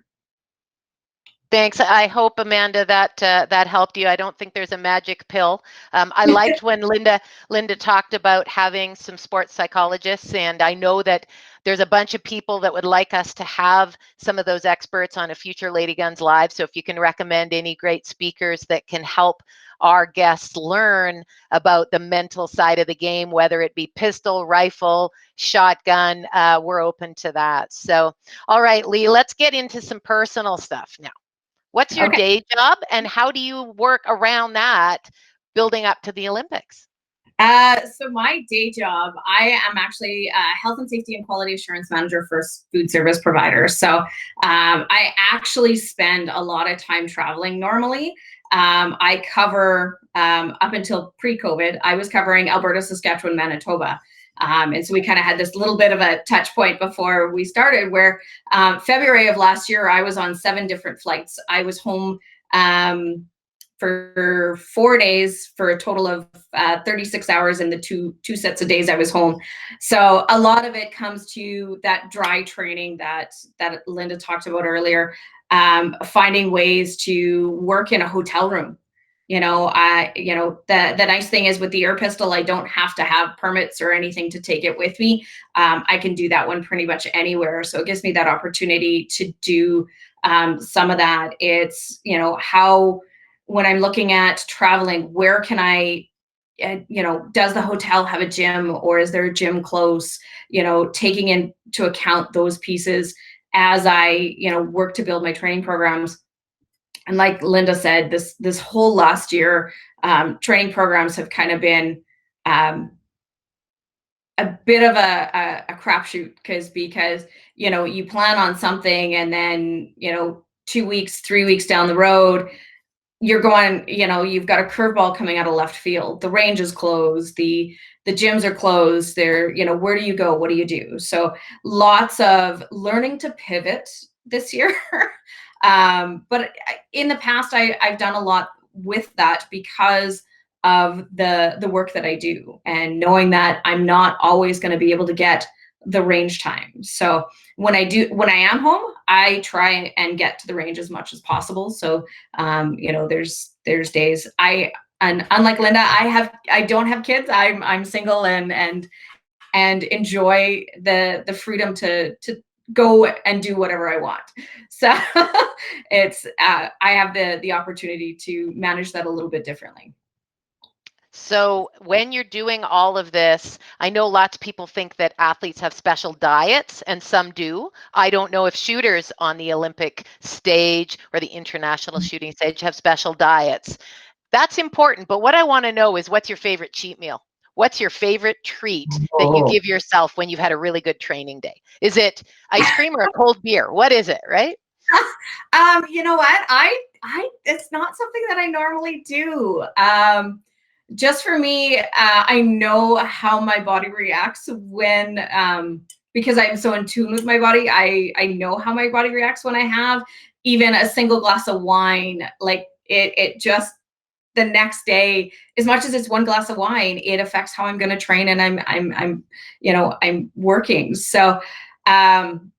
Thanks. I hope, Amanda, that helped you. I don't think there's a magic pill. I liked when Lynda talked about having some sports psychologists, and I know that there's a bunch of people that would like us to have some of those experts on a future Ladyguns Live. So if you can recommend any great speakers that can help our guests learn about the mental side of the game, whether it be pistol, rifle, shotgun, we're open to that. So, all right, Lee, let's get into some personal stuff now. What's your day job, and how do you work around that building up to the Olympics?
So my day job, I am actually a health and safety and quality assurance manager for a food service provider. So I actually spend a lot of time traveling normally. I cover, up until pre-COVID, I was covering Alberta, Saskatchewan, Manitoba. And so we kind of had this little bit of a touch point before we started where February of last year, I was on 7 different flights. I was home for 4 days for a total of 36 hours in the two sets of days I was home. So a lot of it comes to that dry training that Lynda talked about earlier, finding ways to work in a hotel room. The nice thing is with the air pistol, I don't have to have permits or anything to take it with me. I can do that one pretty much anywhere. So it gives me that opportunity to do some of that. It's, how, when I'm looking at traveling, where can I, does the hotel have a gym, or is there a gym close? Taking into account those pieces as I, work to build my training programs. And like Lynda said, this whole last year, training programs have kind of been a bit of a crapshoot because you plan on something, and then 2 weeks, 3 weeks down the road, you're going, you've got a curveball coming out of left field. The range is closed. The gyms are closed. They're, where do you go? What do you do? So lots of learning to pivot this year. But in the past, I've done a lot with that because of the work that I do, and knowing that I'm not always going to be able to get the range time. So when I am home, I try and get to the range as much as possible. So, there's days I unlike Lynda, I don't have kids. I'm single and enjoy the freedom to go and do whatever I want. So it's I have the opportunity to manage that a little bit differently.
So when you're doing all of this, I know lots of people think that athletes have special diets, and some do. I don't know if shooters on the Olympic stage or the international shooting stage have special diets. That's important, but what I want to know is, what's your favorite cheat meal? What's your favorite treat that you give yourself when you've had a really good training day? Is it ice cream or a cold beer? What is it, right?
You know what? It's not something that I normally do. Just for me, I know how my body reacts when, because I'm so in tune with my body, I know how my body reacts when I have even a single glass of wine. Like it just, the next day, as much as it's one glass of wine, it affects how I'm going to train, and I'm working. So, and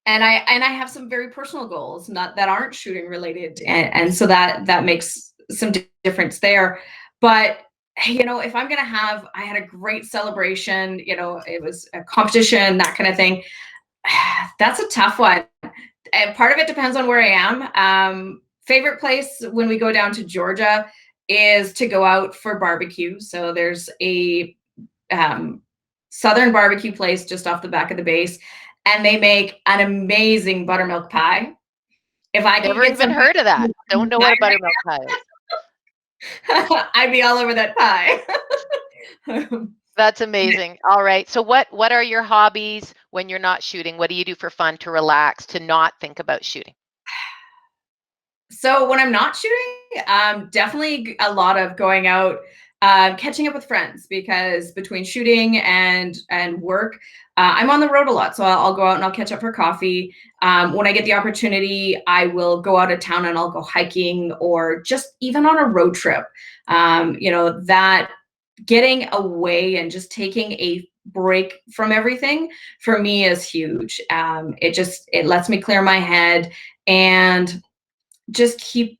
I have some very personal goals, that aren't shooting related, and so that makes some difference there. But if I'm gonna I had a great celebration, it was a competition, that kind of thing. That's a tough one. And part of it depends on where I am. Favorite place when we go down to Georgia is to go out for barbecue. So there's a southern barbecue place just off the back of the base, and they make an amazing buttermilk pie. If I
Never even heard of that. Don't know what a buttermilk pie is.
I'd be all over that pie.
That's amazing. All right. So what are your hobbies when you're not shooting? What do you do for fun, to relax, to not think about shooting?
So when I'm not shooting, definitely a lot of going out, catching up with friends, because between shooting and work, I'm on the road a lot. So I'll go out and I'll catch up for coffee. When I get the opportunity, I will go out of town and I'll go hiking, or just even on a road trip. That getting away and just taking a break from everything for me is huge. It lets me clear my head and just keep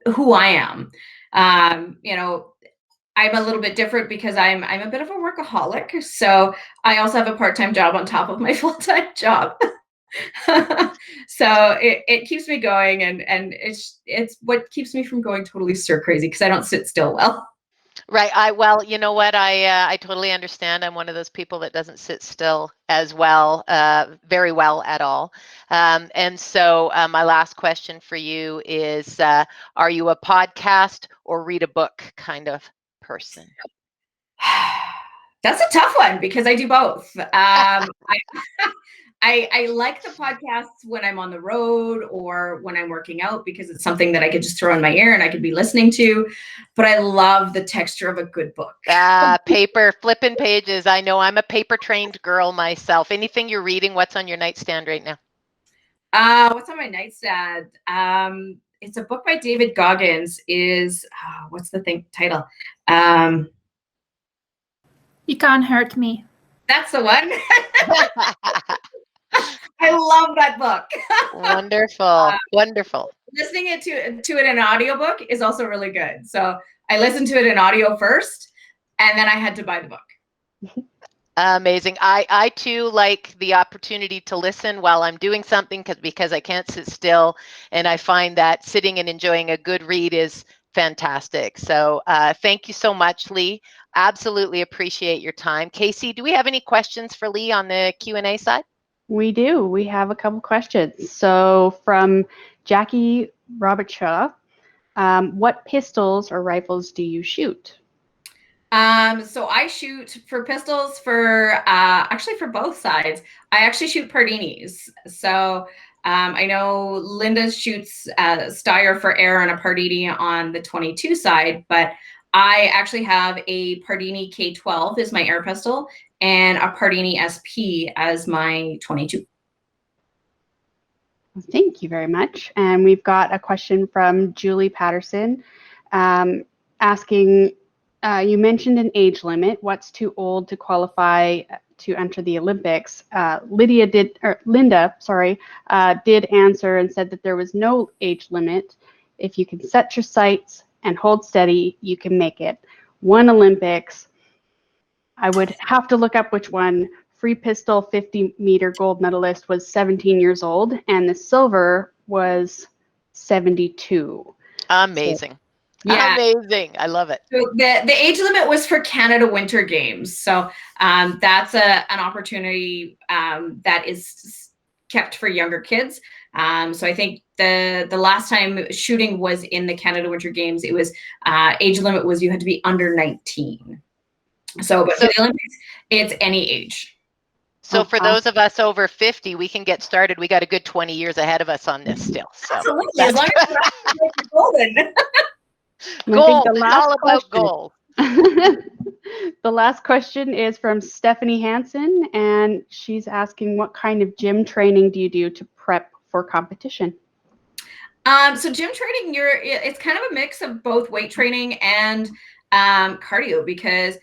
who I am. I'm a little bit different because I'm a bit of a workaholic. So I also have a part-time job on top of my full-time job. So it keeps me going, and it's what keeps me from going totally stir crazy, because I don't sit still well.
Right. Well, you know what? I totally understand. I'm one of those people that doesn't sit still as well, very well at all. And so my last question for you is, are you a podcast or read a book kind of person?
That's a tough one, because I do both. I like the podcasts when I'm on the road or when I'm working out, because it's something that I could just throw in my ear and I could be listening to. But I love the texture of a good book.
Paper, flipping pages. I know, I'm a paper trained girl myself. Anything you're reading, what's on your nightstand right now?
What's on my nightstand? It's a book by David Goggins. What's the title?
You Can't Hurt Me.
That's the one. I love that book.
Wonderful. Wonderful.
Listening to it in an audiobook is also really good. So I listened to it in audio first, and then I had to buy the book.
Amazing. I too like the opportunity to listen while I'm doing something, because I can't sit still, and I find that sitting and enjoying a good read is fantastic. So thank you so much, Lee. Absolutely appreciate your time. Casey, do we have any questions for Lee on the Q&A side?
We do. We have a couple questions. So from Jackie Robertshaw, what pistols or rifles do you shoot?
So I shoot for pistols actually for both sides. I actually shoot Pardinis. So I know Lynda shoots Steyr for air and a Pardini on the 22 side, but I actually have a Pardini K12 as my air pistol, and a Pardini SP as my 22.
Thank you very much. And we've got a question from Julie Patterson asking, you mentioned an age limit. What's too old to qualify to enter the Olympics? Lynda did answer and said that there was no age limit. if you can set your sights and hold steady, you can make it. One Olympics. I would have to look up which one. Free pistol 50-meter gold medalist was 17 years old, and the silver was 72.
Amazing.
Yeah.
Amazing. I love it.
So the age limit was for Canada Winter Games. So that's an opportunity that is kept for younger kids. So I think the last time shooting was in the Canada Winter Games, it was age limit was you had to be under 19. So, but for the Olympics, it's any age.
So for those of us over 50, we can get started. We got a good 20 years ahead of us on this still. So
absolutely, as long as we're golden.
Gold. It's all about gold.
The last question is from Stephanie Hansen, and she's asking, what kind of gym training do you do to prep for competition?
So gym training, it's kind of a mix of both weight training and cardio, because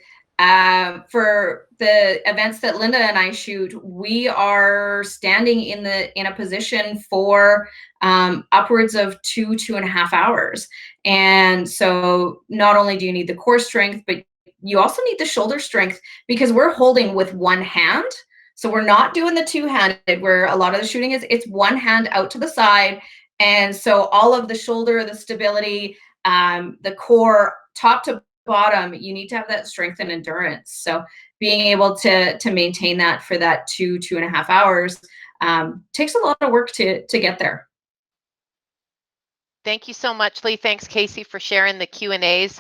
for the events that Lynda and I shoot, we are standing in a position for upwards of 2.5 hours. And so not only do you need the core strength, but you also need the shoulder strength, because we're holding with one hand. So we're not doing the two-handed where a lot of the shooting is. It's one hand out to the side. And so all of the shoulder, the stability, the core, top to bottom, you need to have that strength and endurance. So being able to maintain that for that 2.5 hours takes a lot of work to get there.
Thank you so much, Lee. Thanks, Casey, for sharing the Q&As.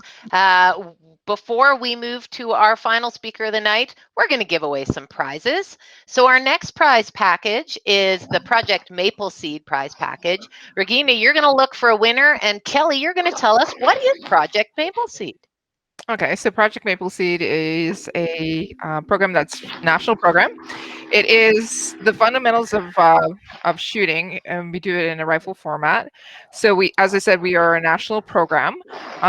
Before we move to our final speaker of the night, we're going to give away some prizes. So our next prize package is the Project Maple Seed prize package. Regina, you're going to look for a winner, and Kelly, you're going to tell us, what is Project Maple Seed?
Okay, so Project Maple Seed is a program that's national program. It is the fundamentals of shooting, and we do it in a rifle format. So we, as I said, we are a national program.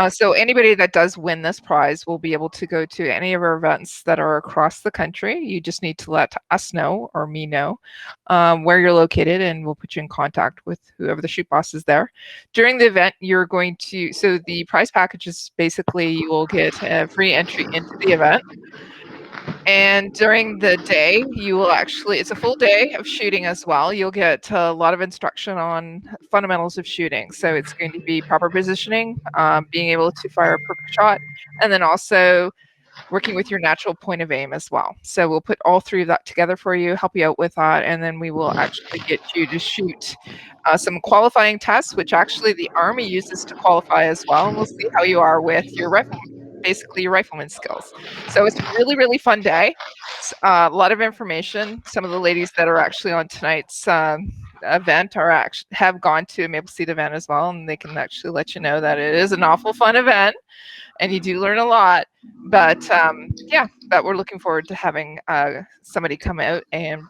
So anybody that does win this prize will be able to go to any of our events that are across the country. You just need to let us know, or me know, where you're located, and we'll put you in contact with whoever the shoot boss is there. During the event, you're going to, so the prize package is basically you will get a free entry into the event. And during the day, you will actually, it's a full day of shooting as well. You'll get a lot of instruction on fundamentals of shooting. So it's going to be proper positioning, being able to fire a perfect shot, and then also working with your natural point of aim as well. So we'll put all three of that together for you, help you out with that, and then we will actually get you to shoot some qualifying tests, which actually the Army uses to qualify as well. And we'll see how you are with your basically your rifleman skills. So it's a really, really fun day. It's a lot of information. Some of the ladies that are actually on tonight's event have gone to a Maple Seed event as well, and they can actually let you know that it is an awful fun event, and you do learn a lot. But yeah, that we're looking forward to having somebody come out and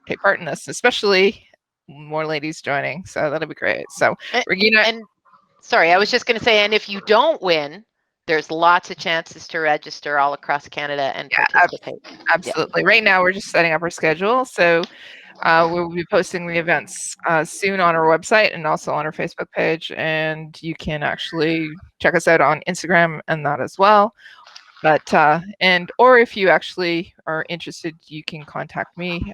take part in this, especially more ladies joining. So that'll be great. So Regina,
and sorry, I was just going to say, and if you don't win, there's lots of chances to register all across Canada and participate.
Absolutely. Yeah. Right now, we're just setting up our schedule. So we'll be posting the events soon on our website and also on our Facebook page. And you can actually check us out on Instagram and that as well. But or if you actually are interested, you can contact me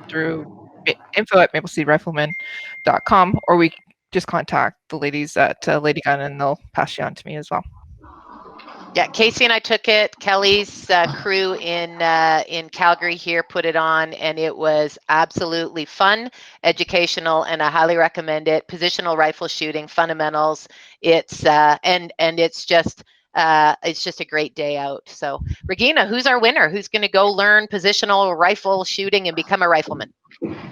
through info@mapleseedrifleman.com, or we just contact the ladies at Ladygun, and they'll pass you on to me as well.
Yeah, Casey and I took it. Kelly's crew in Calgary here put it on, and it was absolutely fun, educational, and I highly recommend it. Positional rifle shooting fundamentals. It's and it's just a great day out. So, Regina, who's our winner? Who's going to go learn positional rifle shooting and become a rifleman?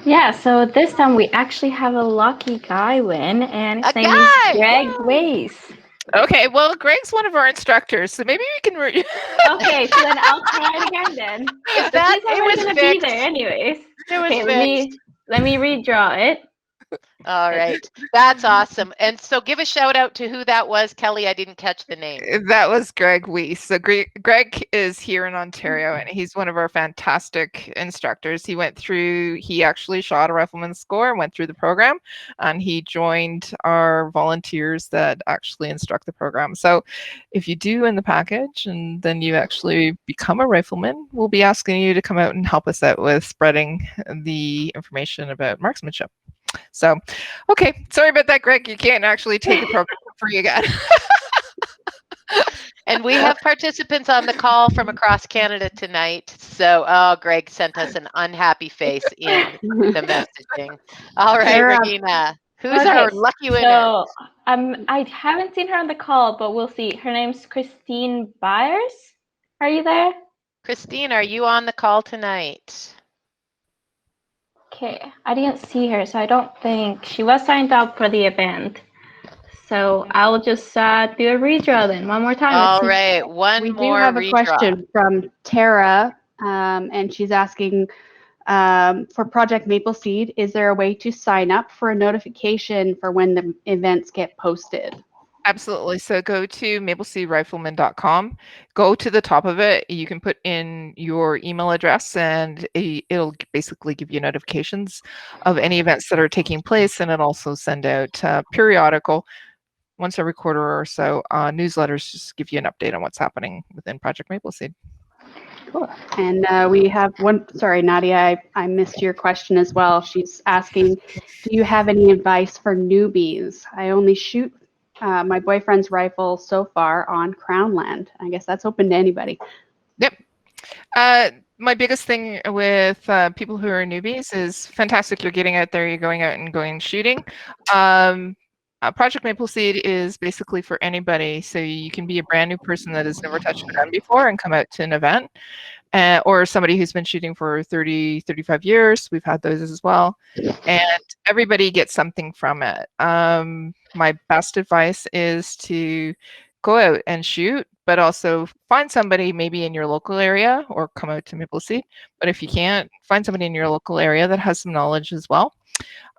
Yeah, so this time we actually have a lucky guy win, and his name is Greg Weiss.
Okay, well, Greg's one of our instructors, so maybe we can.
Okay, so then I'll try it again then.
Is that
it was going to be there anyways.
It was fixed.
Let me redraw it.
All right. That's awesome. And so give a shout out to who that was, Kelly. I didn't catch the name.
That was Greg Weiss. So Greg is here in Ontario, and he's one of our fantastic instructors. He actually shot a rifleman score and went through the program, and he joined our volunteers that actually instruct the program. So if you do in the package and then you actually become a rifleman, we'll be asking you to come out and help us out with spreading the information about marksmanship. So, okay, sorry about that, Greg. You can't actually take the program for you again.
And we have participants on the call from across Canada tonight. So, Greg sent us an unhappy face in the messaging. All right,
Sarah.
Regina, who's our lucky winner?
So, I haven't seen her on the call, but we'll see. Her name's Christine Byers. Are you there?
Christine, are you on the call tonight?
Okay, I didn't see her, so I don't think she was signed up for the event. So I'll just do a redraw then one more time.
All right, one
we
more
do have a
redraw.
question from Tara, and she's asking for Project Maple Seed, is there a way to sign up for a notification for when the events get posted?
Absolutely. So go to mapleseedrifleman.com. Go to the top of it. You can put in your email address, and it'll basically give you notifications of any events that are taking place, and it'll also send out periodical, once every quarter or so, newsletters, just give you an update on what's happening within Project Maple Seed.
Cool. And we have one, sorry, Nadia, I missed your question as well. She's asking, do you have any advice for newbies? I only shoot my boyfriend's rifle so far on Crown land. I guess that's open to anybody.
Yep. My biggest thing with people who are newbies is fantastic. You're getting out there, you're going out and going shooting. Project Maple Seed is basically for anybody. So you can be a brand new person that has never touched a gun before and come out to an event, or somebody who's been shooting for 30, 35 years. We've had those as well. And everybody gets something from it. My best advice is to go out and shoot, but also find somebody maybe in your local area, or come out to Maple Seed. But if you can't, find somebody in your local area that has some knowledge as well.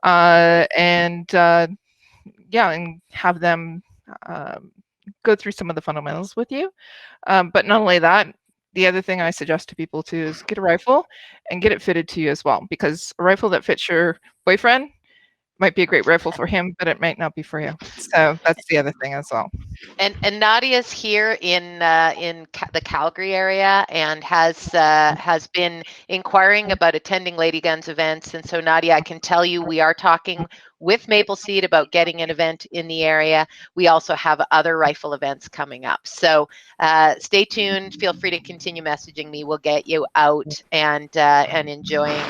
And have them go through some of the fundamentals with you. But not only that, the other thing I suggest to people too is get a rifle and get it fitted to you as well, because a rifle that fits your boyfriend might be a great rifle for him, but it might not be for you. So that's the other thing as well.
And Nadia's here in the Calgary area and has been inquiring about attending Ladyguns events. And so, Nadia, I can tell you we are talking with Maple Seed about getting an event in the area. We also have other rifle events coming up. So stay tuned. Feel free to continue messaging me. We'll get you out and enjoying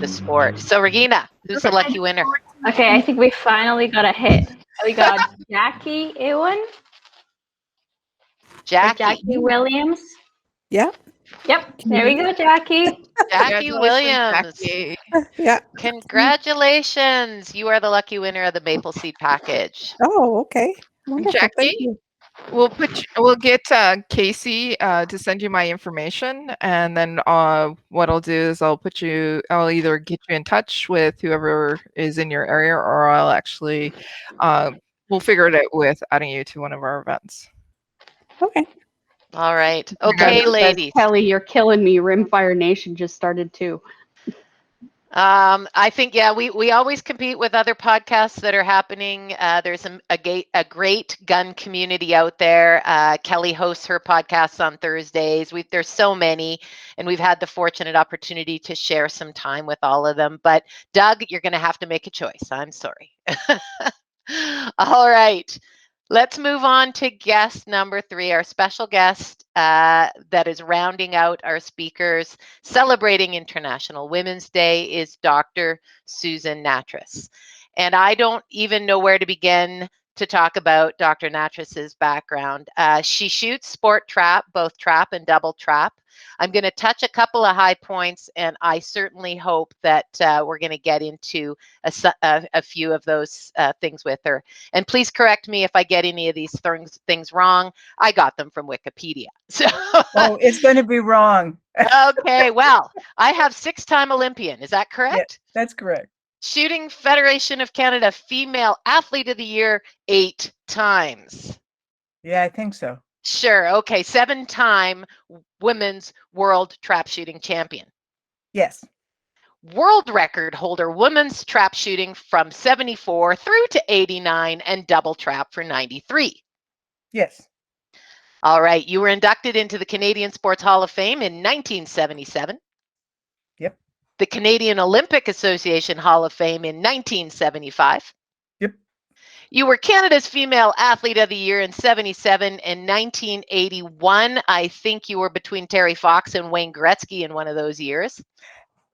the sport. So, Regina, who's the lucky winner?
Okay, I think we finally got a hit. We got Jackie Ewan. Jackie Williams.
Yeah.
Yep. There we go, Jackie.
Jackie Williams.
Jackie.
Yeah.
Congratulations. You are the lucky winner of the Maple Seed package.
Oh, okay. Wonderful.
Jackie,
Thank you.
we'll get Casey to send you my information, and then what I'll do is I'll either get you in touch with whoever is in your area, or I'll actually we'll figure it out with adding you to one of our events.
Okay.
All right. Okay, ladies.
Kelly, you're killing me. Rimfire Nation just started too.
I think, yeah, we always compete with other podcasts that are happening. There's a great gun community out there. Kelly hosts her podcasts on Thursdays. There's so many, and we've had the fortunate opportunity to share some time with all of them. But Doug, you're going to have to make a choice. I'm sorry. All right. Let's move on to guest number 3, our special guest that is rounding out our speakers celebrating International Women's Day is Dr. Susan Nattrass. And I don't even know where to begin to talk about Dr. Nattrass's background. She shoots sport trap, both trap and double trap. I'm going to touch a couple of high points, and I certainly hope that we're going to get into a few of those things with her. And please correct me if I get any of these things wrong. I got them from Wikipedia. So
oh, it's going to be wrong.
Okay, well, I have 6-time Olympian. Is that correct?
Yeah, that's correct.
Shooting Federation of Canada Female Athlete of the Year 8 times.
Yeah, I think so.
Sure. Okay. 7-time women's world trap shooting champion.
Yes.
World record holder women's trap shooting from 74 through to 89 and double trap for 93.
Yes.
All right. You were inducted into the Canadian Sports Hall of Fame in 1977.
Yep.
The Canadian Olympic Association Hall of Fame in 1975.
Yep.
You were Canada's Female Athlete of the Year in 77 and 1981. I think you were between Terry Fox and Wayne Gretzky in one of those years.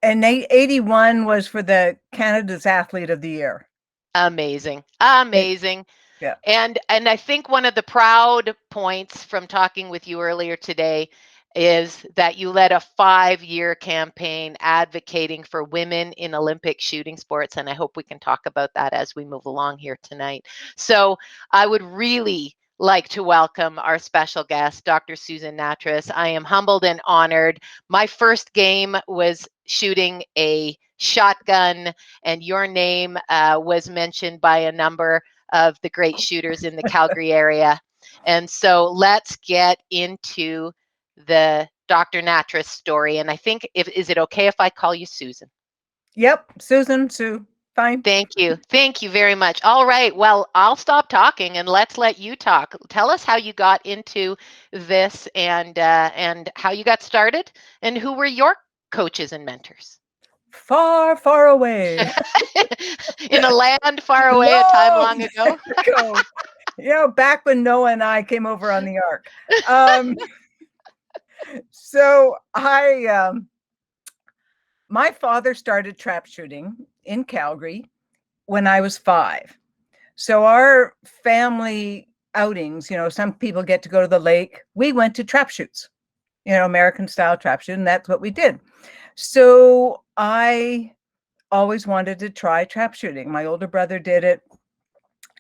And 81 was for the Canada's Athlete of the Year.
Amazing. Amazing.
Yeah.
And I think one of the proud points from talking with you earlier today is that you led a 5-year campaign advocating for women in Olympic shooting sports. And I hope we can talk about that as we move along here tonight. So I would really like to welcome our special guest, Dr. Susan Nattrass. I am humbled and honored. My first game was shooting a shotgun, and your name was mentioned by a number of the great shooters in the Calgary area. And so let's get into the Dr. Nattrass story. And I think, is it okay if I call you Susan?
Yep, Susan, Sue, fine.
Thank you. Thank you very much. All right. Well, I'll stop talking and let's let you talk. Tell us how you got into this and how you got started and who were your coaches and mentors.
Far, far away.
In a land far away, a time long ago.
You know, back when Noah and I came over on the ark. So my father started trap shooting in Calgary when I was 5. So our family outings, you know, some people get to go to the lake. We went to trap shoots, you know, American style trap shooting. That's what we did. So I always wanted to try trap shooting. My older brother did it,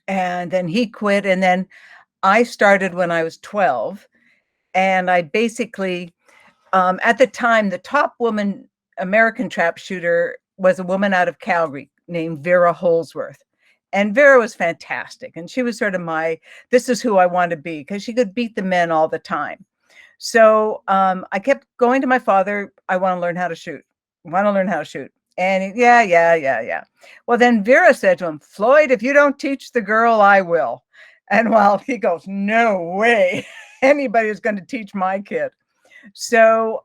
and then he quit. And then I started when I was 12. And I basically, at the time, the top woman American trap shooter was a woman out of Calgary named Vera Holsworth. And Vera was fantastic. And she was sort of this is who I want to be, because she could beat the men all the time. So I kept going to my father. I want to learn how to shoot. I want to learn how to shoot. And yeah. Well, then Vera said to him, Floyd, if you don't teach the girl, I will. And while he goes, no way anybody is going to teach my kid. So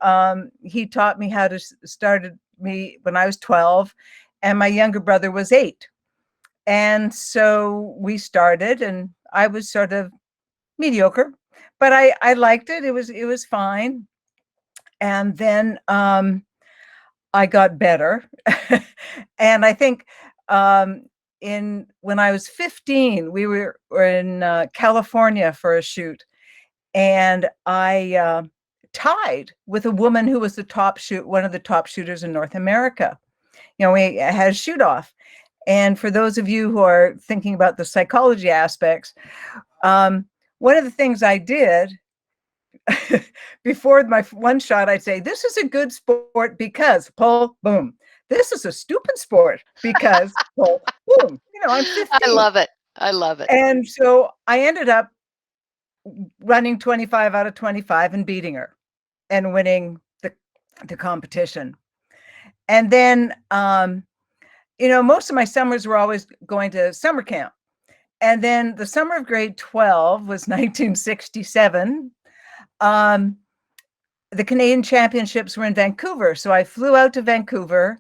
he taught me how to started me when I was 12 and my younger brother was 8. And so we started and I was sort of mediocre, but I liked it. It was fine. And then I got better. And I think when I was 15, we were in California for a shoot, and I tied with a woman who was one of the top shooters in North America. You know, we had a shoot off. And for those of you who are thinking about the psychology aspects, one of the things I did before my one shot, I'd say, this is a good sport because pull, boom. This is a stupid sport because pull, boom. You know, I'm 15.
I love it. I love it.
And so I ended up running 25 out of 25 and beating her and winning the competition. And then, you know, most of my summers were always going to summer camp. And then the summer of grade 12 was 1967. The Canadian Championships were in Vancouver. So I flew out to Vancouver.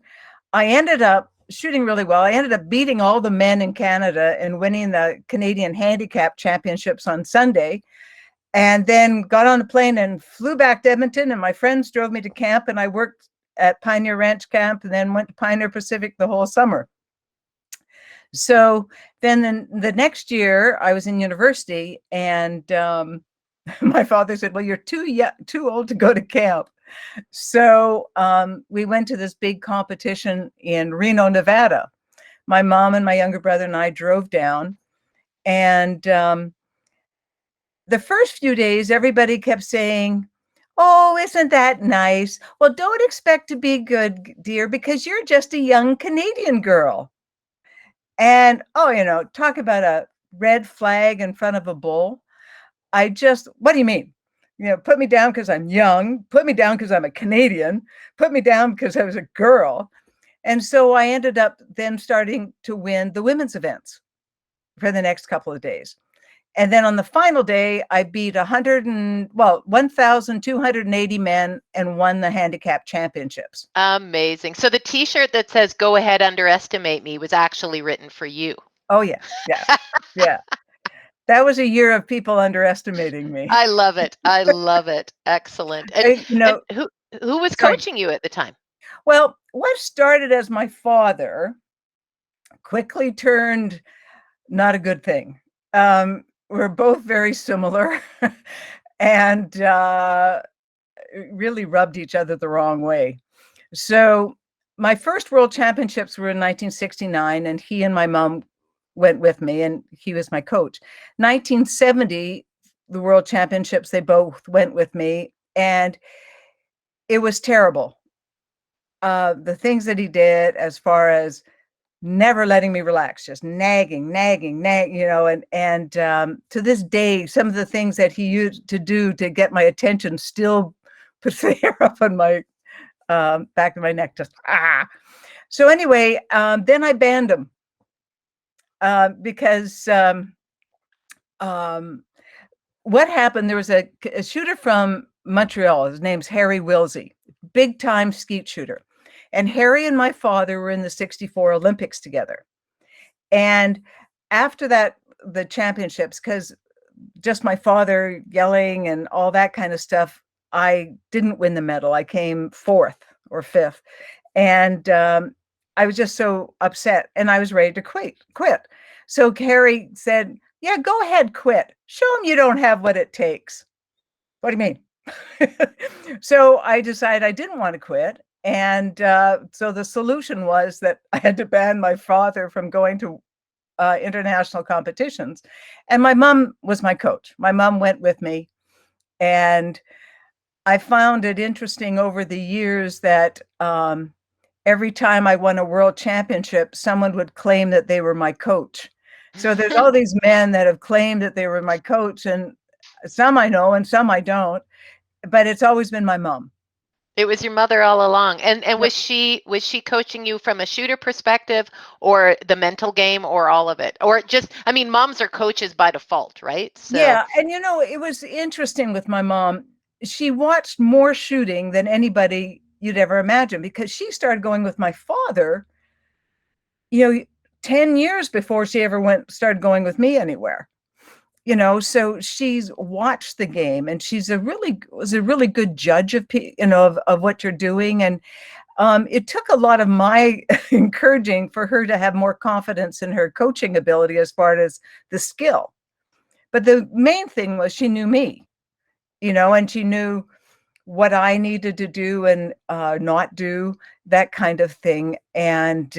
I ended up shooting really well. I ended up beating all the men in Canada and winning the Canadian Handicap Championships on Sunday. And then got on a plane and flew back to Edmonton, and my friends drove me to camp, and I worked at Pioneer Ranch Camp and then went to Pioneer Pacific the whole summer. So then the next year I was in university, and my father said, well, you're too old to go to camp. So we went to this big competition in Reno, Nevada. My mom and my younger brother and I drove down, and the first few days, everybody kept saying, Oh, isn't that nice? Well, don't expect to be good, dear, because you're just a young Canadian girl. And, oh, talk about a red flag in front of a bull. What do you mean? Put me down because I'm young, put me down because I'm a Canadian, put me down because I was a girl. And so I ended up then starting to win the women's events for the next couple of days. And then on the final day, I beat 1,280 men and won the handicap championships.
Amazing. So the t-shirt that says, "Go ahead, underestimate me," was actually written for you.
Oh, yeah. Yeah. Yeah. That was a year of people underestimating me.
I love it. I love it. Excellent. And, and who was coaching you at the time?
Well, what started as my father quickly turned not a good thing. We're both very similar and really rubbed each other the wrong way. So my first world championships were in 1969, and he and my mom went with me, and he was my coach. 1970, the world championships, they both went with me, and it was terrible. The things that he did as far as never letting me relax, just nagging, and to this day, some of the things that he used to do to get my attention still puts the hair up on my back of my neck, just So anyway, then I banned him because what happened, there was a shooter from Montreal, his name's Harry Wilsey, big time skeet shooter. And Harry and my father were in the 64 Olympics together. And after that, the championships, because just my father yelling and all that kind of stuff, I didn't win the medal. I came 4th or 5th. And I was just so upset, and I was ready to quit. So Harry said, "Yeah, go ahead, quit. Show them you don't have what it takes." What do you mean? So I decided I didn't want to quit. And so the solution was that I had to ban my father from going to international competitions. And my mom was my coach. My mom went with me. And I found it interesting over the years that every time I won a world championship, someone would claim that they were my coach. So there's all these men that have claimed that they were my coach, and some I know and some I don't, but it's always been my mom.
It was your mother all along. And was she coaching you from a shooter perspective, or the mental game, or all of it? Or just, I mean, moms are coaches by default, right? So.
Yeah, and it was interesting with my mom. She watched more shooting than anybody you'd ever imagine, because she started going with my father, 10 years before she ever started going with me anywhere. So she's watched the game, and she's was a really good judge of of what you're doing. And it took a lot of my encouraging for her to have more confidence in her coaching ability as far as the skill. But the main thing was she knew me, and she knew what I needed to do and not do, that kind of thing. And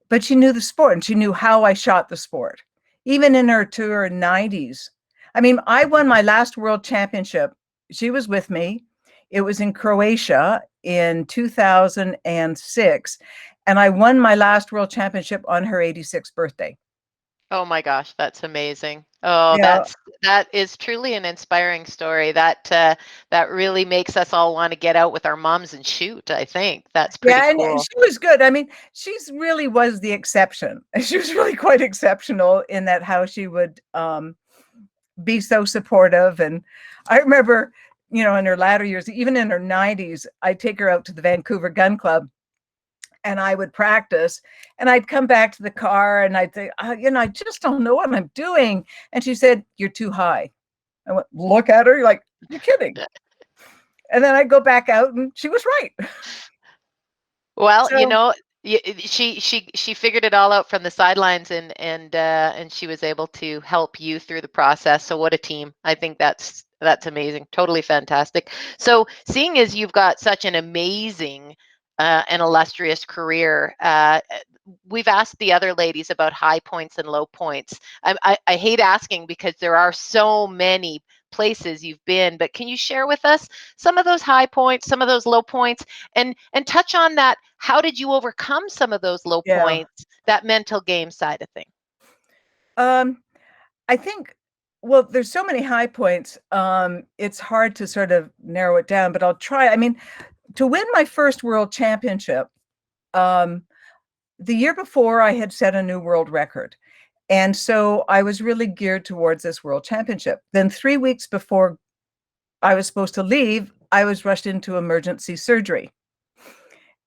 but she knew the sport, and she knew how I shot the sport. Even in her 90s. I mean, I won my last world championship. She was with me. It was in Croatia in 2006. And I won my last world championship on her 86th birthday.
Oh my gosh, that's amazing. Oh, that is truly an inspiring story. That really makes us all want to get out with our moms and shoot. I think that's pretty cool.
And she was good. I mean, she's really was the exception. She was really quite exceptional in that how she would be so supportive. And I remember, in her latter years, even in her 90s, I'd take her out to the Vancouver Gun Club, and I would practice, and I'd come back to the car, and I'd say, I just don't know what I'm doing. And she said, "You're too high." I went, look at her, like, you're kidding. And then I'd go back out, and she was right.
Well, she figured it all out from the sidelines, and she was able to help you through the process. So what a team. I think that's amazing. Totally fantastic. So seeing as you've got such an amazing and illustrious career, we've asked the other ladies about high points and low points. I hate asking because there are so many places you've been, but can you share with us some of those high points, some of those low points, and touch on that? How did you overcome some of those low points, that mental game side of things?
I think, well, there's so many high points. It's hard to sort of narrow it down, but I'll try. I mean, to win my first world championship, the year before I had set a new world record. And so I was really geared towards this world championship. Then 3 weeks before I was supposed to leave, I was rushed into emergency surgery.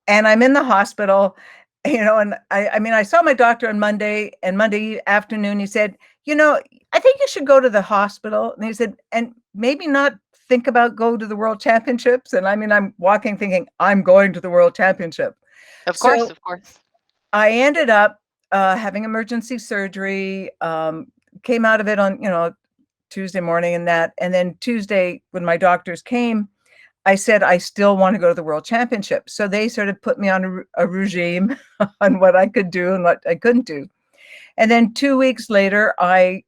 And I'm in the hospital, and I mean, I saw my doctor on Monday, and Monday afternoon, he said, I think you should go to the hospital. And he said, and maybe not think about go to the world championships. And I mean, I'm walking thinking, I'm going to the world championship.
Of course, of course.
I ended up having emergency surgery, came out of it on, Tuesday morning and that. And then Tuesday, when my doctors came, I said, I still want to go to the world championship. So they sort of put me on a regime on what I could do and what I couldn't do. And then 2 weeks later, my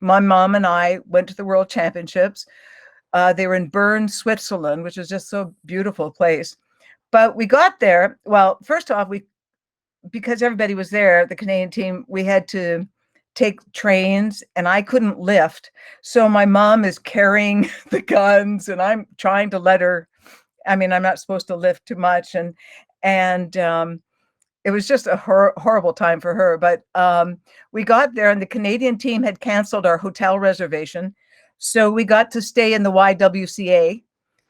mom and I went to the world championships. They were in Bern, Switzerland, which is just so beautiful place. But we got there. Well, first off, because everybody was there, the Canadian team, we had to take trains, and I couldn't lift. So my mom is carrying the guns, and I'm trying to let her. I mean, I'm not supposed to lift too much, and it was just a horrible time for her. But we got there, and the Canadian team had canceled our hotel reservation, so we got to stay in the YWCA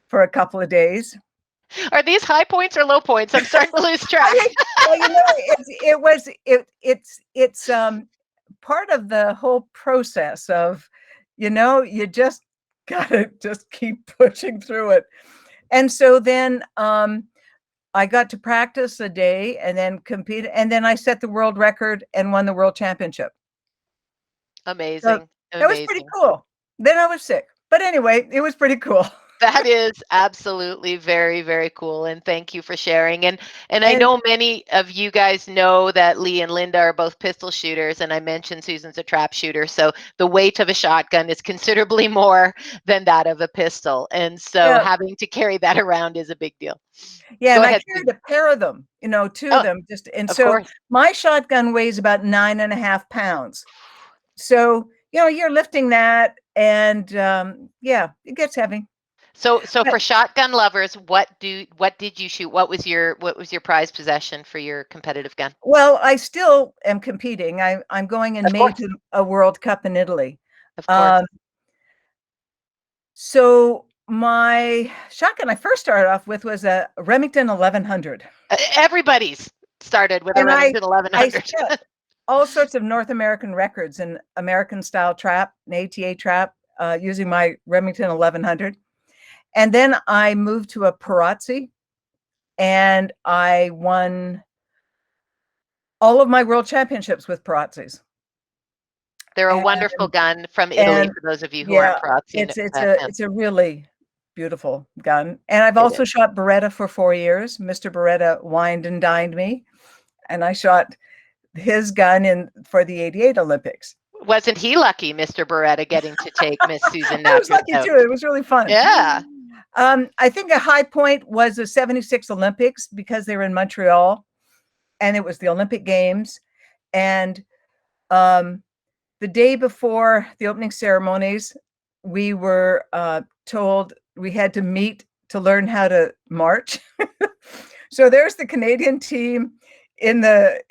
for a couple of days.
Are these high points or low points? I'm starting to lose track.
Well, it's part of the whole process of, you just gotta just keep pushing through it. And so then I got to practice a day and then compete, and then I set the world record and won the world championship.
Amazing.
So that was pretty cool. Then I was sick, but anyway, it was pretty cool.
That is absolutely very, very cool. And thank you for sharing. And I know many of you guys know that Lee and Lynda are both pistol shooters. And I mentioned Susan's a trap shooter. So the weight of a shotgun is considerably more than that of a pistol. And so having to carry that around is a big deal.
Yeah, and I carried a pair of them, two of them. So my shotgun weighs about 9.5 pounds. So, you're lifting that, and it gets heavy.
So for shotgun lovers, what did you shoot? What was your prized possession for your competitive gun?
Well, I still am competing. I'm going in May to a World Cup in Italy.
Of course.
So my shotgun I first started off with was a Remington 1100.
Everybody's started with a Remington 1100.
I set all sorts of North American records in American style trap, an ATA trap, using my Remington 1100. And then I moved to a Perazzi, and I won all of my world championships with Perazzis.
They're a wonderful gun from Italy, for those of you who aren't Perazzi.
It's a really beautiful gun. And I've also shot Beretta for 4 years. Mr. Beretta wined and dined me, and I shot his gun for the '88 Olympics.
Wasn't he lucky, Mr. Beretta, getting to take Miss Susan Nattrass?
I was lucky too. It was really fun.
Yeah.
I think a high point was the '76 Olympics, because they were in Montreal, and it was the Olympic Games. And the day before the opening ceremonies, we were told we had to meet to learn how to march. So there's the Canadian team in the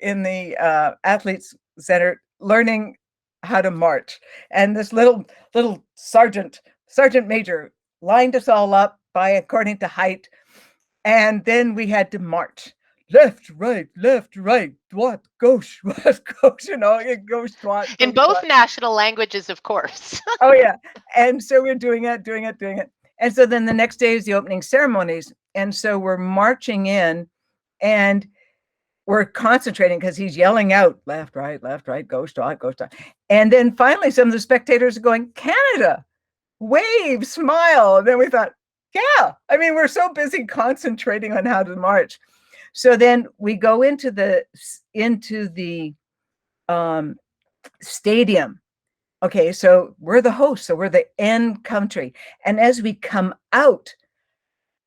athletes center learning how to march, and this little sergeant major lined us all up according to height, and then we had to march left, right, droite, gauche, gauche, gauche, droite.
In both national languages, of course.
Oh yeah, and so we're doing it, and so then the next day is the opening ceremonies, and so we're marching in, and we're concentrating because he's yelling out left, right, gauche, droite. And then finally some of the spectators are going, Canada, wave, smile. And then we thought, yeah, I mean, we're so busy concentrating on how to march. So then we go into the stadium, Okay, so we're the host, so we're the end country. And as we come out,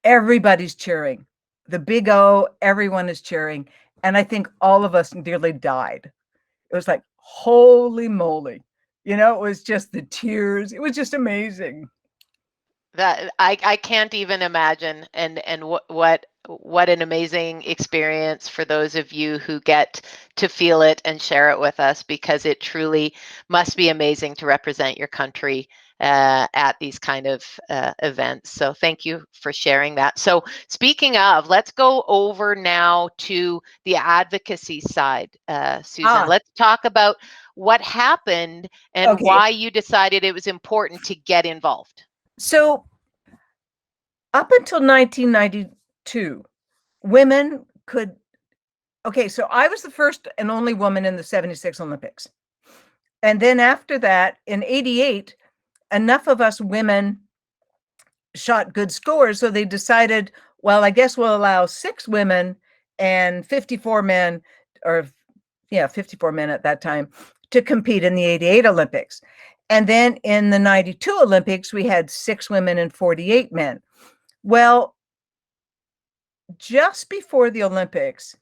everybody's cheering. The big O, everyone is cheering. And I think all of us nearly died. It was like, holy moly. You know, it was just the tears. It was just amazing.
That I can't even imagine, and what an amazing experience for those of you who get to feel it and share it with us, because it truly must be amazing to represent your country at these kind of events. So thank you for sharing that. So speaking of, let's go over now to the advocacy side, Susan. Let's talk about what happened and why you decided it was important to get involved.
So up until 1992, women could, so I was the first and only woman in the 76 Olympics. And then after that, in 88, enough of us women shot good scores, so they decided, well, I guess we'll allow 6 women and 54 men, or 54 men at that time, to compete in the 88 Olympics. And then in the 92 Olympics, we had 6 women and 48 men. Well, just before the Olympics,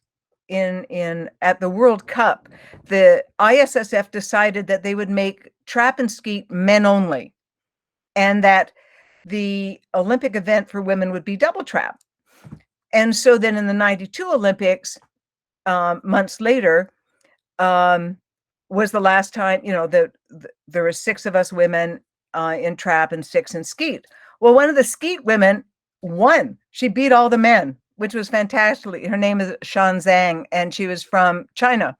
at the World Cup, the ISSF decided that they would make trap and skeet men only, and that the Olympic event for women would be double trap. And so then in the 92 Olympics, months later, was the last time, there were 6 of us women in trap and 6 in skeet. Well, one of the skeet women won. She beat all the men, which was fantastic. Her name is Shan Zhang, and she was from China.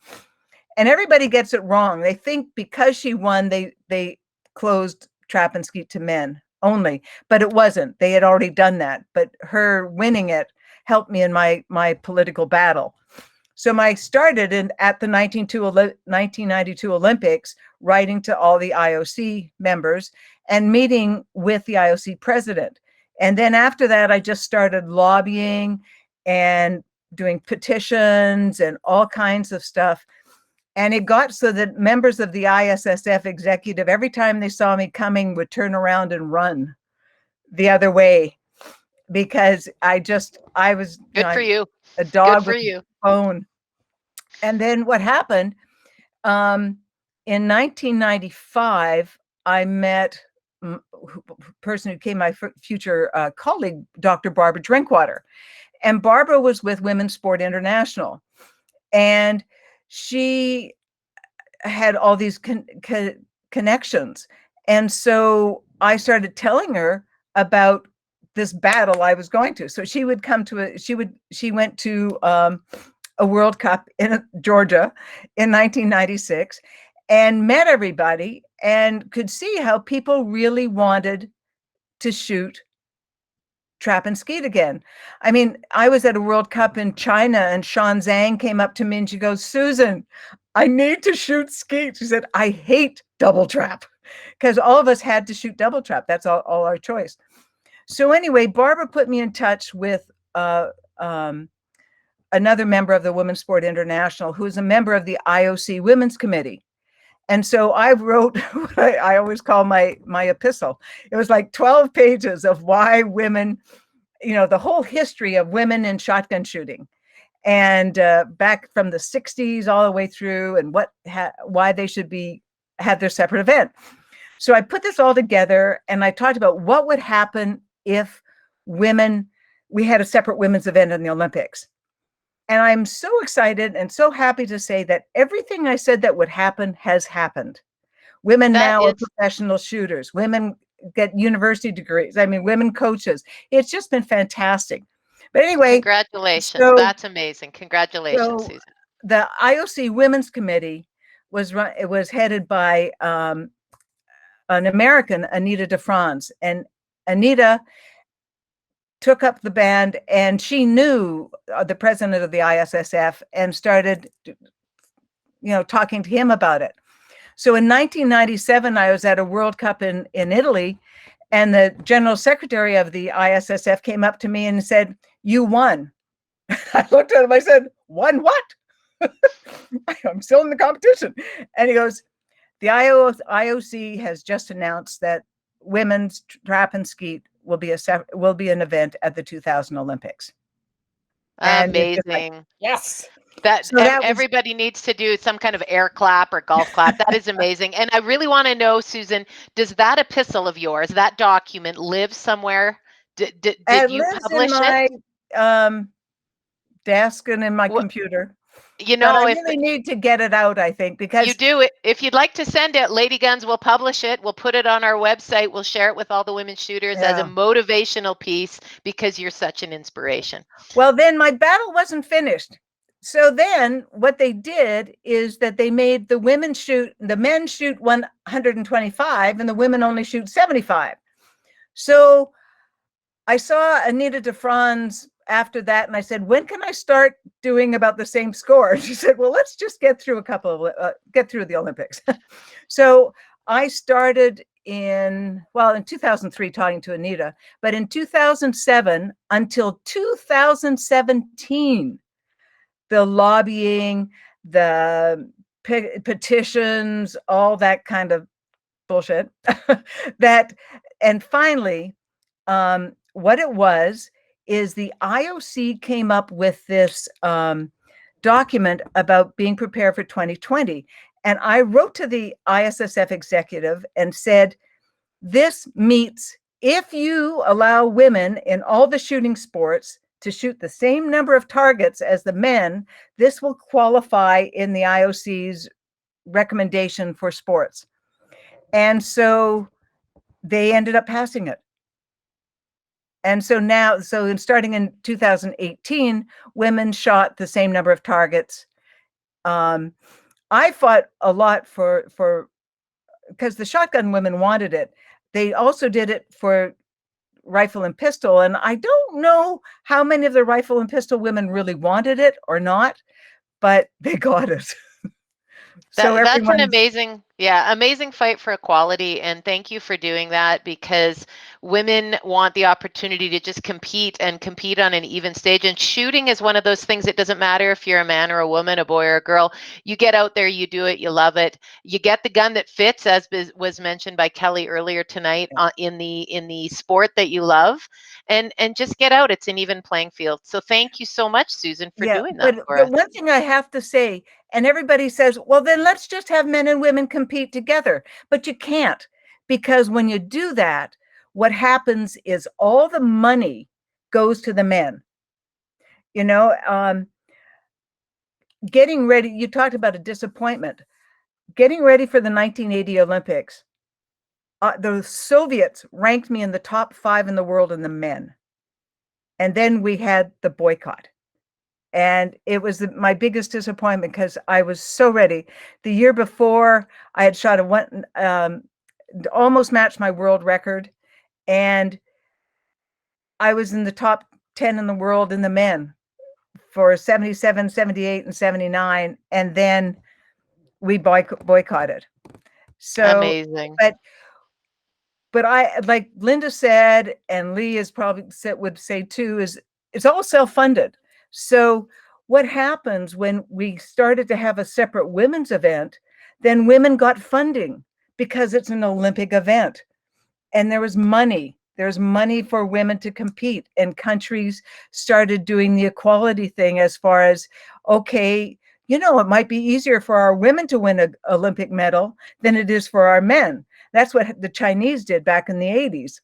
And everybody gets it wrong. They think because she won, they closed trap and skeet to men only, but it wasn't. They had already done that. But her winning it helped me in my political battle. So I started at the 1992 Olympics, writing to all the IOC members and meeting with the IOC president. And then after that, I just started lobbying and doing petitions and all kinds of stuff. And it got so that members of the ISSF executive, every time they saw me coming, would turn around and run the other way, because I was
good for you,
a dog
good for
with
you.
a bone. And then what happened, in 1995, I met a person who became my future colleague, Dr. Barbara Drinkwater. And Barbara was with Women's Sport International. And she had all these connections. And so I started telling her about this battle I was going to. So she would come to she went to a World Cup in Georgia in 1996 and met everybody and could see how people really wanted to shoot trap and skeet again. I mean, I was at a World Cup in China and Shan Zhang came up to me and she goes, "Susan, I need to shoot skeet." She said, "I hate double trap," because all of us had to shoot double trap. That's all our choice. So anyway, Barbara put me in touch with another member of the Women's Sport International, who is a member of the IOC Women's Committee. And so I wrote what I always call my epistle. It was like 12 pages of why women, the whole history of women in shotgun shooting, and back from the 60s all the way through, and why they should have their separate event. So I put this all together, and I talked about what would happen if we had a separate women's event in the Olympics. And I'm so excited and so happy to say that everything I said that would happen has happened. Women now are professional shooters. Women get university degrees. I mean, women coaches. It's just been fantastic. But anyway.
Congratulations. That's amazing. Congratulations, Susan.
The IOC Women's Committee was headed by an American, Anita DeFranz. And Anita took up the band, and she knew the president of the ISSF and started, talking to him about it. So in 1997, I was at a World Cup in Italy, and the general secretary of the ISSF came up to me and said, "You won." I looked at him, I said, "Won what?" I'm still in the competition. And he goes, the IOC has just announced that women's trap and skeet will be an event at the 2000 Olympics. And
Amazing.
Like, yes.
That,
so that
everybody needs to do some kind of air clap or golf clap. That is amazing. And I really want to know, Susan, does that epistle of yours, that document, live somewhere? Did you publish
it? My desk and in my computer.
You know,
but I really need to get it out, I think, because
you do it. If you'd like to send it, Ladyguns will publish it. We'll put it on our website. We'll share it with all the women shooters as a motivational piece because you're such an inspiration.
Well, then my battle wasn't finished. So then what they did is that they made the men shoot 125 and the women only shoot 75. So I saw Anita DeFranz after that, and I said, when can I start doing about the same score? She said, well, let's just get through get through the Olympics. So I started in 2003 talking to Anita, but in 2007 until 2017, the lobbying, the petitions, all that kind of bullshit and finally, what it was is the IOC came up with this document about being prepared for 2020. And I wrote to the ISSF executive and said, this meets, if you allow women in all the shooting sports to shoot the same number of targets as the men, this will qualify in the IOC's recommendation for sports. And so they ended up passing it. And so now, starting in 2018, women shot the same number of targets. I fought a lot because the shotgun women wanted it. They also did it for rifle and pistol. And I don't know how many of the rifle and pistol women really wanted it or not, but they got it.
That's an amazing fight for equality. And thank you for doing that, because women want the opportunity to just compete on an even stage. And shooting is one of those things. It doesn't matter if you're a man or a woman, a boy or a girl. You get out there, you do it, you love it. You get the gun that fits, as was mentioned by Kelly earlier tonight, in the sport that you love, and just get out. It's an even playing field. So thank you so much, Susan, for doing that for us.
One thing I have to say, and everybody says, well, then let's just have men and women compete together. But you can't, because when you do that, what happens is all the money goes to the men. You know, getting ready, you talked about a disappointment. Getting ready for the 1980 Olympics, the Soviets ranked me in the top 5 in the world in the men. And then we had the boycott. And it was my biggest disappointment because I was so ready. The year before, I had shot almost matched my world record. And I was in the top 10 in the world in the men for 77, 78, and 79. And then we boycotted. So
amazing.
But I, like Lynda said, and Lee would say too, is it's all self-funded. So what happens when we started to have a separate women's event, then women got funding because it's an Olympic event. And there was money. There's money for women to compete. And countries started doing the equality thing as far as, okay, it might be easier for our women to win an Olympic medal than it is for our men. That's what the Chinese did back in the 80s.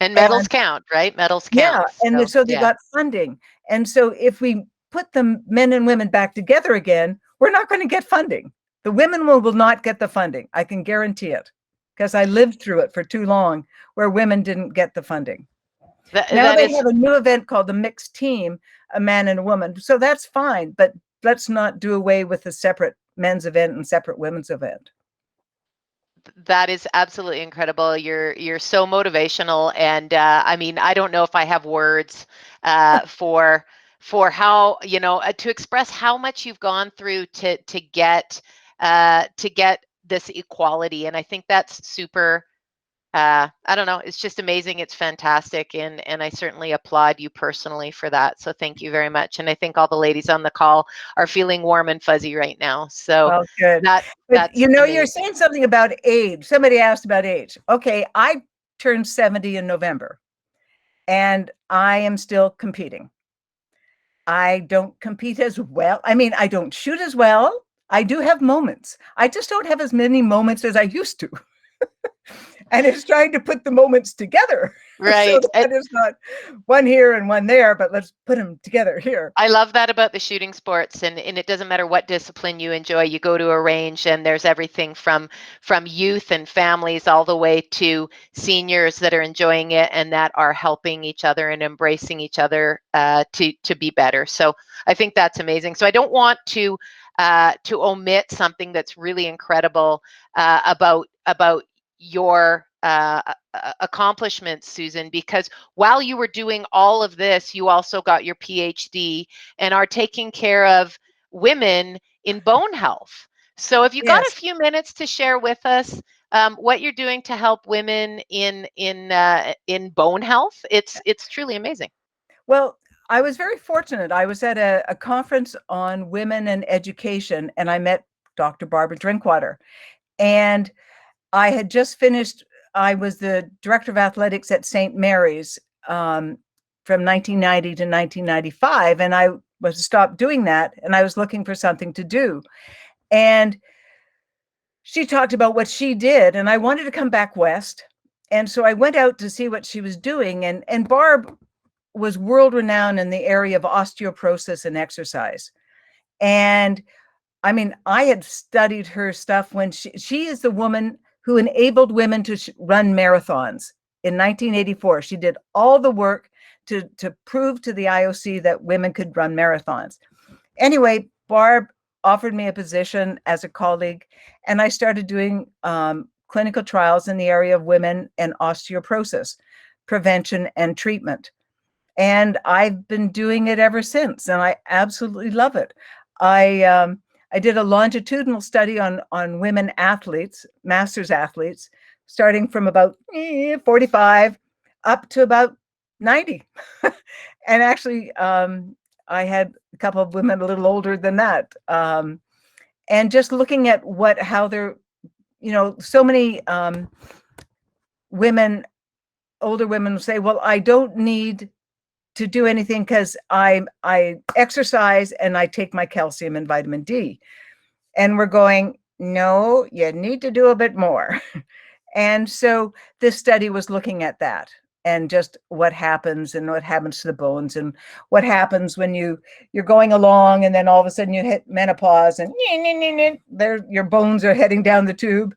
And medals count, right? Medals count.
Yeah, and so they got funding. And so if we put the men and women back together again, we're not going to get funding. The women will not get the funding. I can guarantee it, because I lived through it for too long where women didn't get the funding. Now they have a new event called the mixed team, a man and a woman. So that's fine, but let's not do away with the separate men's event and separate women's event.
That is absolutely incredible. You're so motivational, and I mean, I don't know if I have words for how, to express how much you've gone through to get this equality. And I think that's super I don't know, it's just amazing. It's fantastic. And I certainly applaud you personally for that. So thank you very much. And I think all the ladies on the call are feeling warm and fuzzy right now. So
well, good.
that's
you know,
amazing.
you're saying something about age. Somebody asked about age. Okay, I turned 70 in November, and I am still competing. I don't compete as well. I mean, I don't shoot as well. I do have moments. I just don't have as many moments as I used to. And it's trying to put the moments together.
Right.
So that is not one here and one there, but let's put them together here.
I love that about the shooting sports, and it doesn't matter what discipline you enjoy. You go to a range, and there's everything from youth and families all the way to seniors that are enjoying it and that are helping each other and embracing each other to be better. So I think that's amazing. So I don't want to omit something that's really incredible about your accomplishments, Susan, because while you were doing all of this, you also got your PhD and are taking care of women in bone health. So if you got a few minutes to share with us what you're doing to help women in bone health, it's truly amazing.
Well, I was very fortunate. I was at a conference on women and education, and I met Dr. Barbara Drinkwater. And I had just finished, I was the director of athletics at St. Mary's from 1990 to 1995. And I was stopped doing that, and I was looking for something to do. And she talked about what she did, and I wanted to come back west. And so I went out to see what she was doing. And Barb was world renowned in the area of osteoporosis and exercise. And I mean, I had studied her stuff when she is the woman who enabled women to run marathons in 1984. She did all the work to prove to the IOC that women could run marathons. Anyway, Barb offered me a position as a colleague, and I started doing clinical trials in the area of women and osteoporosis, prevention and treatment. And I've been doing it ever since, and I absolutely love it. I did a longitudinal study on women athletes, masters athletes, starting from about 45 up to about 90. And actually, I had a couple of women a little older than that. And just looking at how they're, so many women, older women say, well, I don't need to do anything because I exercise and I take my calcium and vitamin D. And we're going, no, you need to do a bit more. And so this study was looking at that and just what happens to the bones and what happens when you're going along and then all of a sudden you hit menopause and your bones are heading down the tube,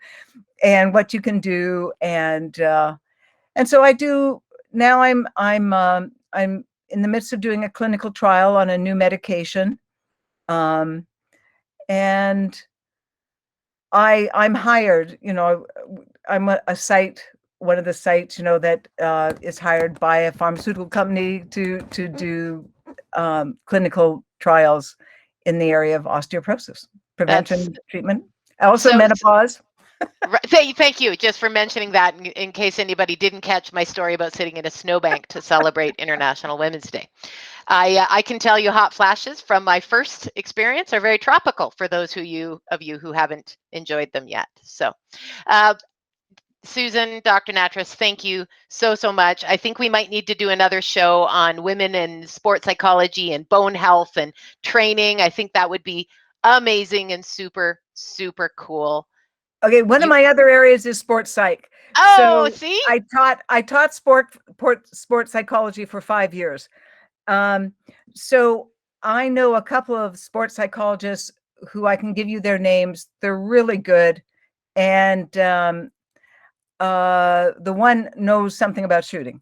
and what you can do. And so I do now. I'm in the midst of doing a clinical trial on a new medication. And I'm hired, I'm a site, one of the sites, that is hired by a pharmaceutical company to do clinical trials in the area of osteoporosis, prevention, treatment, also menopause.
Thank you just for mentioning that in case anybody didn't catch my story about sitting in a snowbank to celebrate International Women's Day. I can tell you hot flashes from my first experience are very tropical for those of you who haven't enjoyed them yet. So Susan, Dr. Nattrass, thank you so much. I think we might need to do another show on women and sports psychology and bone health and training. I think that would be amazing and super, super cool.
Okay, one of my other areas is sports psych.
Oh,
so
see?
I taught sports psychology for 5 years. So I know a couple of sports psychologists who I can give you their names. They're really good. And the one knows something about shooting.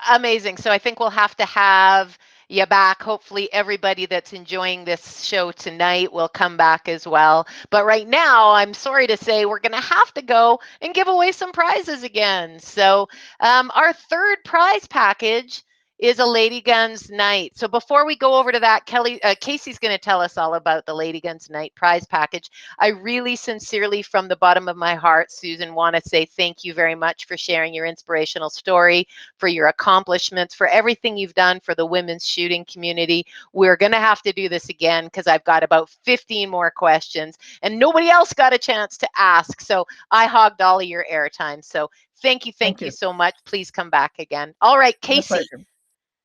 Amazing. So I think we'll have to have you back. Hopefully everybody that's enjoying this show tonight will come back as well. But right now, I'm sorry to say we're going to have to go and give away some prizes again. So our third prize package is a Ladyguns night. So before we go over to that, Casey's going to tell us all about the Ladyguns night prize package. I really sincerely, from the bottom of my heart, Susan, want to say thank you very much for sharing your inspirational story, for your accomplishments, for everything you've done for the women's shooting community. We're going to have to do this again because I've got about 15 more questions and nobody else got a chance to ask. So I hogged all of your airtime. So thank you so much. Please come back again. All right, Casey.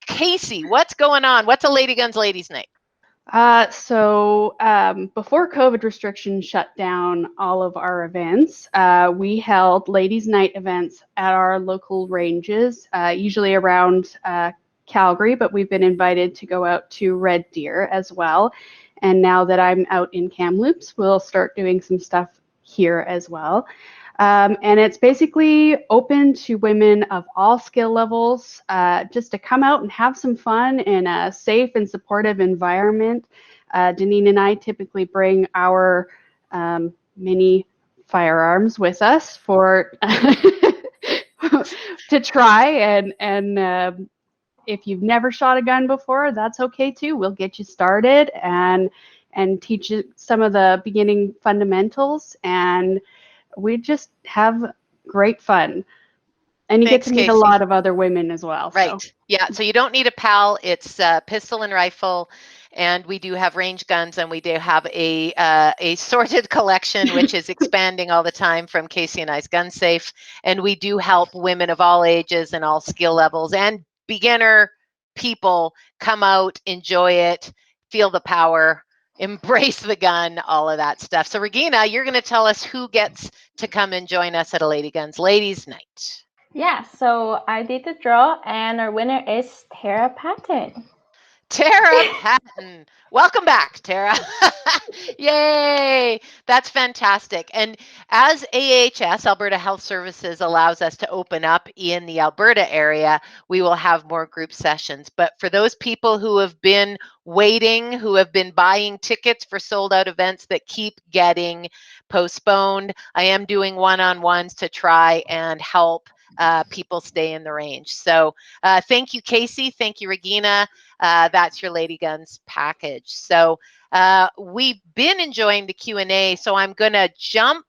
Casey, what's going on? What's a Ladyguns Ladies Night?
Before COVID restrictions shut down all of our events, we held Ladies Night events at our local ranges, usually around Calgary, but we've been invited to go out to Red Deer as well. And now that I'm out in Kamloops, we'll start doing some stuff here as well. And it's basically open to women of all skill levels, just to come out and have some fun in a safe and supportive environment. Deneen and I typically bring our mini firearms with us for to try, and if you've never shot a gun before, that's okay too. We'll get you started and teach you some of the beginning fundamentals, and we just have great fun. And you get to meet a lot of other women as well.
Right. So. Yeah. So you don't need a PAL. It's pistol and rifle. And we do have range guns, and we do have a sorted collection, which is expanding all the time from Casey and I's Gun Safe. And we do help women of all ages and all skill levels and beginner people come out, enjoy it, feel the power, embrace the gun, all of that stuff. So Regina, you're going to tell us who gets to come and join us at a Ladyguns Ladies Night.
Yeah, so I did the draw, and our winner is Tara Patton.
Tara Patton. Welcome back, Tara. Yay. That's fantastic. And as AHS, Alberta Health Services, allows us to open up in the Alberta area, we will have more group sessions. But for those people who have been waiting, who have been buying tickets for sold out events that keep getting postponed, I am doing one-on-ones to try and help people stay in the range. So thank you, Casey. Thank you, Regina. That's your Ladyguns package. So we've been enjoying the Q&A, so I'm going to jump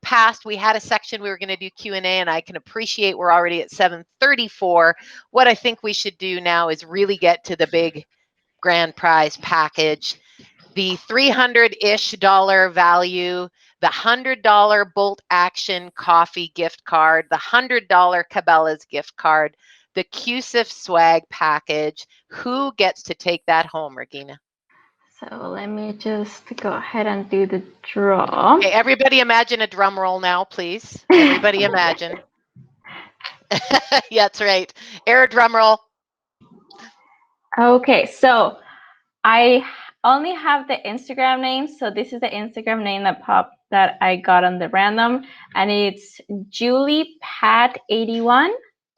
past. We had a section we were going to do Q&A, and I can appreciate we're already at 7:34. What I think we should do now is really get to the big grand prize package. The $300-ish value, the $100 Bolt Action coffee gift card, the $100 Cabela's gift card, the CUSIF swag package. Who gets to take that home, Regina?
So let me just go ahead and do the draw.
Okay, everybody imagine a drum roll now, please. Everybody imagine. Yeah, that's right. Air drum roll.
Okay, so I only have the Instagram name. So this is the Instagram name that I got on the random, and it's JuliePat81.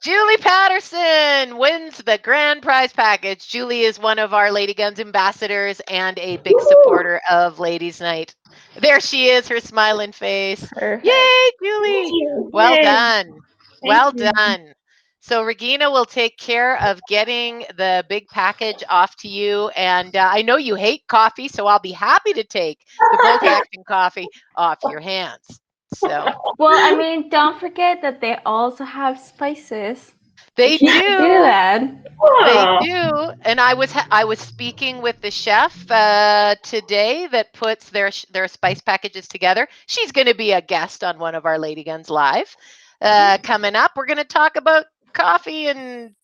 Julie Patterson wins the grand prize package. Julie is one of our Ladyguns ambassadors and a big supporter of Ladies Night. There she is, her smiling face.
Perfect.
Yay, Julie. Well done. Well done. So Regina will take care of getting the big package off to you. And I know you hate coffee, so I'll be happy to take the Bolt Action coffee off your hands. So.
Well, I mean, don't forget that they also have spices.
They do.
That.
They do. And I was speaking with the chef today that puts their spice packages together. She's going to be a guest on one of our Ladyguns Live coming up. We're going to talk about coffee and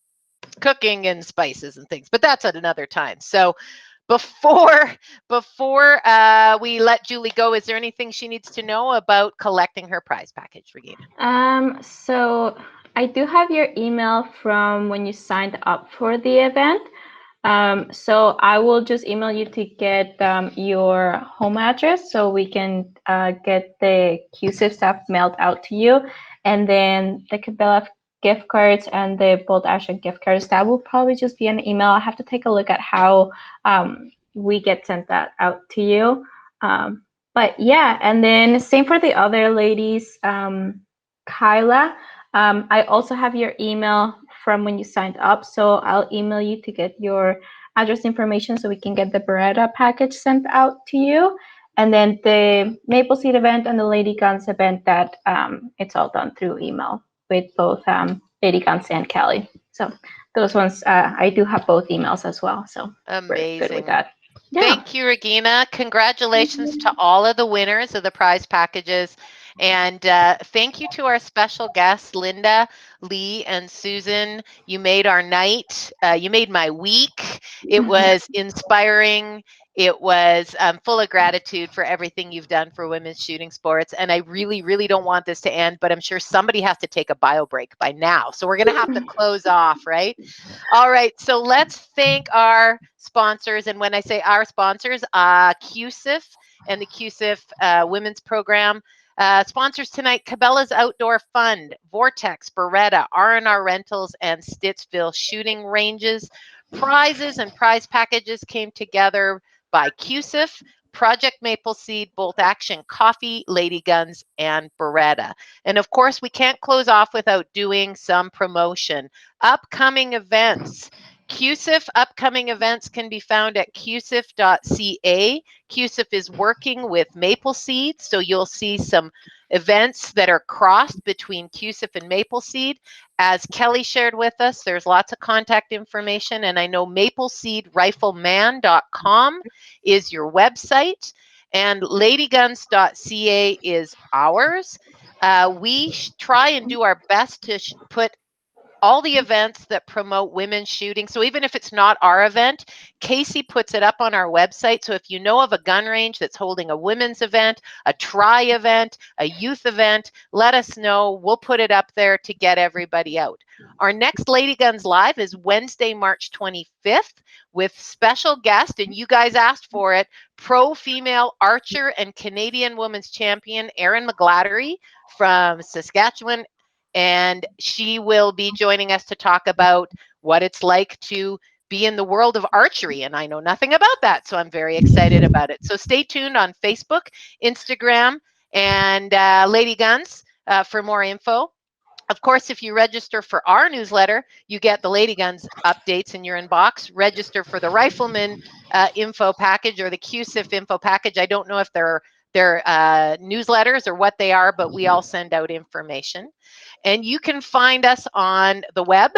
cooking and spices and things, but that's at another time. So before we let Julie go, is there anything she needs to know about collecting her prize package, Regina?
So I do have your email from when you signed up for the event. So I will just email you to get your home address so we can get the CUSIF stuff mailed out to you. And then the Cabela gift cards and the Bolt Action gift cards, that will probably just be an email. I have to take a look at how we get sent that out to you. But yeah, and then same for the other ladies. Kyla, I also have your email from when you signed up, so I'll email you to get your address information so we can get the Beretta package sent out to you. And then the Maple Seed event and the Ladyguns event, that it's all done through email with both Ladyguns and Kelly. So those ones, I do have both emails as well. So
amazing.
we're good with that. Yeah.
Thank you, Regina. Congratulations to all of the winners of the prize packages. And thank you to our special guests, Lynda, Lee, and Susan. You made our night. You made my week. It was inspiring. It was full of gratitude for everything you've done for women's shooting sports. And I really, really don't want this to end, but I'm sure somebody has to take a bio break by now. So we're going to have to close off, right? All right. So let's thank our sponsors. And when I say our sponsors, CUSIF and the CUSIF Women's Program. Sponsors tonight, Cabela's Outdoor Fund, Vortex, Beretta, R&R Rentals, and Stittsville Shooting Ranges. Prizes and prize packages came together by CUSIF, Project Maple Seed, Bolt Action Coffee, Ladyguns, and Beretta. And of course, we can't close off without doing some promotion. Upcoming events. CUSIF upcoming events can be found at cusif.ca. CUSIF is working with Maple Seed, so you'll see some events that are crossed between CUSIF and Maple Seed. As Kelly shared with us, there's lots of contact information, and I know mapleseedrifleman.com is your website, and ladyguns.ca is ours. We try and do our best to put all the events that promote women's shooting. So even if it's not our event, Casey puts it up on our website. So if you know of a gun range that's holding a women's event, a tri event, a youth event, let us know. We'll put it up there to get everybody out. Our next Ladyguns Live is Wednesday, March 25th with special guest, and you guys asked for it, pro female archer and Canadian women's champion Erin McGlattery from Saskatchewan. And she will be joining us to talk about what it's like to be in the world of archery. And I know nothing about that, so I'm very excited about it. So stay tuned on Facebook, Instagram, and Ladyguns for more info. Of course, if you register for our newsletter, you get the Ladyguns updates in your inbox. Register for the Rifleman info package or the CUSIF info package. I don't know if they're newsletters or what they are, but we all send out information. And you can find us on the web.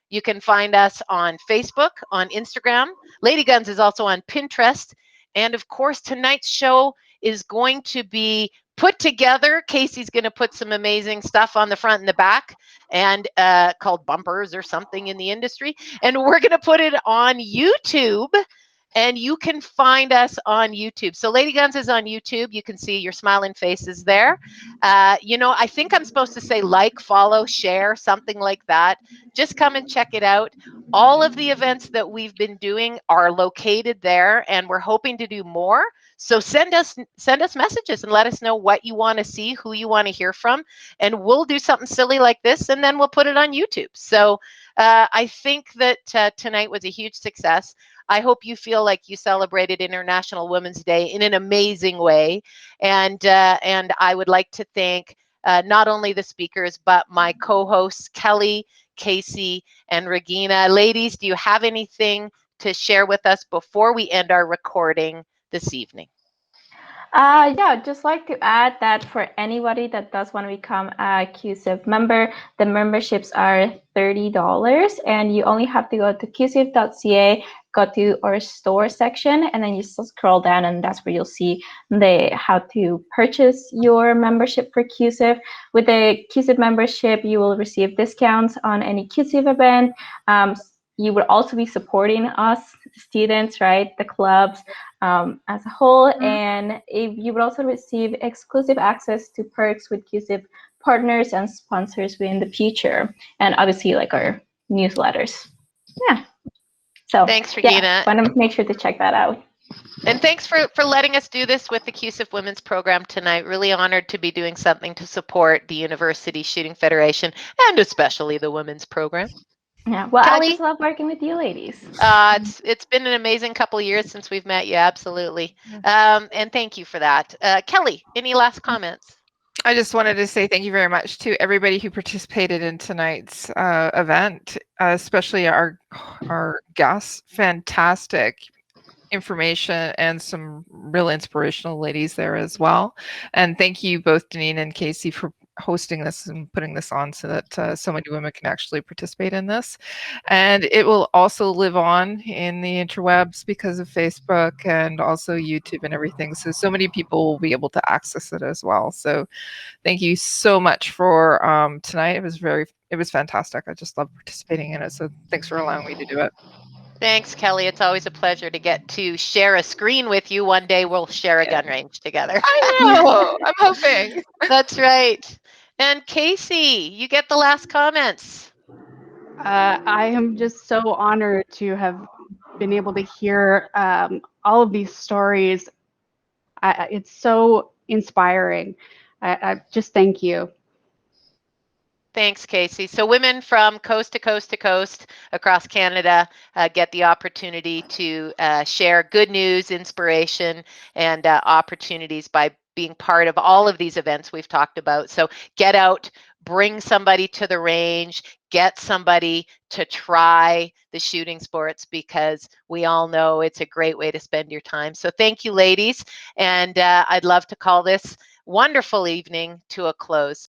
You can find us on Facebook, on Instagram. Ladyguns is also on Pinterest. And of course, tonight's show is going to be put together. Casey's going to put some amazing stuff on the front and the back, and called bumpers or something in the industry. And we're going to put it on YouTube. And you can find us on YouTube. So Ladyguns is on YouTube. You can see your smiling faces there. You know, I think I'm supposed to say like, follow, share, something like that. Just come and check it out. All of the events that we've been doing are located there, and we're hoping to do more. So send us messages and let us know what you want to see, who you want to hear from, and we'll do something silly like this, and then we'll put it on YouTube. So I think that tonight was a huge success. I hope you feel like you celebrated International Women's Day in an amazing way. And I would like to thank not only the speakers, but my co-hosts, Kelly, Casey, and Regina. Ladies, do you have anything to share with us before we end our recording this evening?
Yeah, I'd just like to add that for anybody that does want to become a CUSIF member, the memberships are $30, and you only have to go to cusif.ca, go to our store section, and then you scroll down, and that's where you'll see how to purchase your membership for CUSIF. With the CUSIF membership, you will receive discounts on any CUSIF event. You would also be supporting us, students, right, the clubs as a whole, and you would also receive exclusive access to perks with CUSIF partners and sponsors in the future, and obviously like our newsletters. Yeah. So
thanks, Regina.
Yeah, want to make sure to check that out.
And thanks for letting us do this with the CUSIF Women's Program tonight. Really honored to be doing something to support the University Shooting Federation and especially the Women's Program.
Yeah, well,
Kelly?
I just love working with you ladies.
It's been an amazing couple of years since we've met you, absolutely. And thank you for that. Kelly, any last comments?
I just wanted to say thank you very much to everybody who participated in tonight's event, especially our guests. Fantastic information and some real inspirational ladies there as well. And thank you both, Deneen and Casey, for hosting this and putting this on so that so many women can actually participate in this. And it will also live on in the interwebs because of Facebook and also YouTube and everything. So many people will be able to access it as well. So thank you so much for tonight. It was fantastic. I just love participating in it. So thanks for allowing me to do it.
Thanks, Kelly. It's always a pleasure to get to share a screen with you. One day we'll share a gun range together.
I know. I'm hoping.
That's right. And Casey, you get the last comments.
I am just so honored to have been able to hear all of these stories. It's so inspiring. I just thank you.
Thanks, Casey. So women from coast to coast to coast across Canada get the opportunity to share good news, inspiration, and opportunities by being part of all of these events we've talked about. So get out, bring somebody to the range, get somebody to try the shooting sports, because we all know it's a great way to spend your time. So thank you, ladies. And I'd love to call this wonderful evening to a close.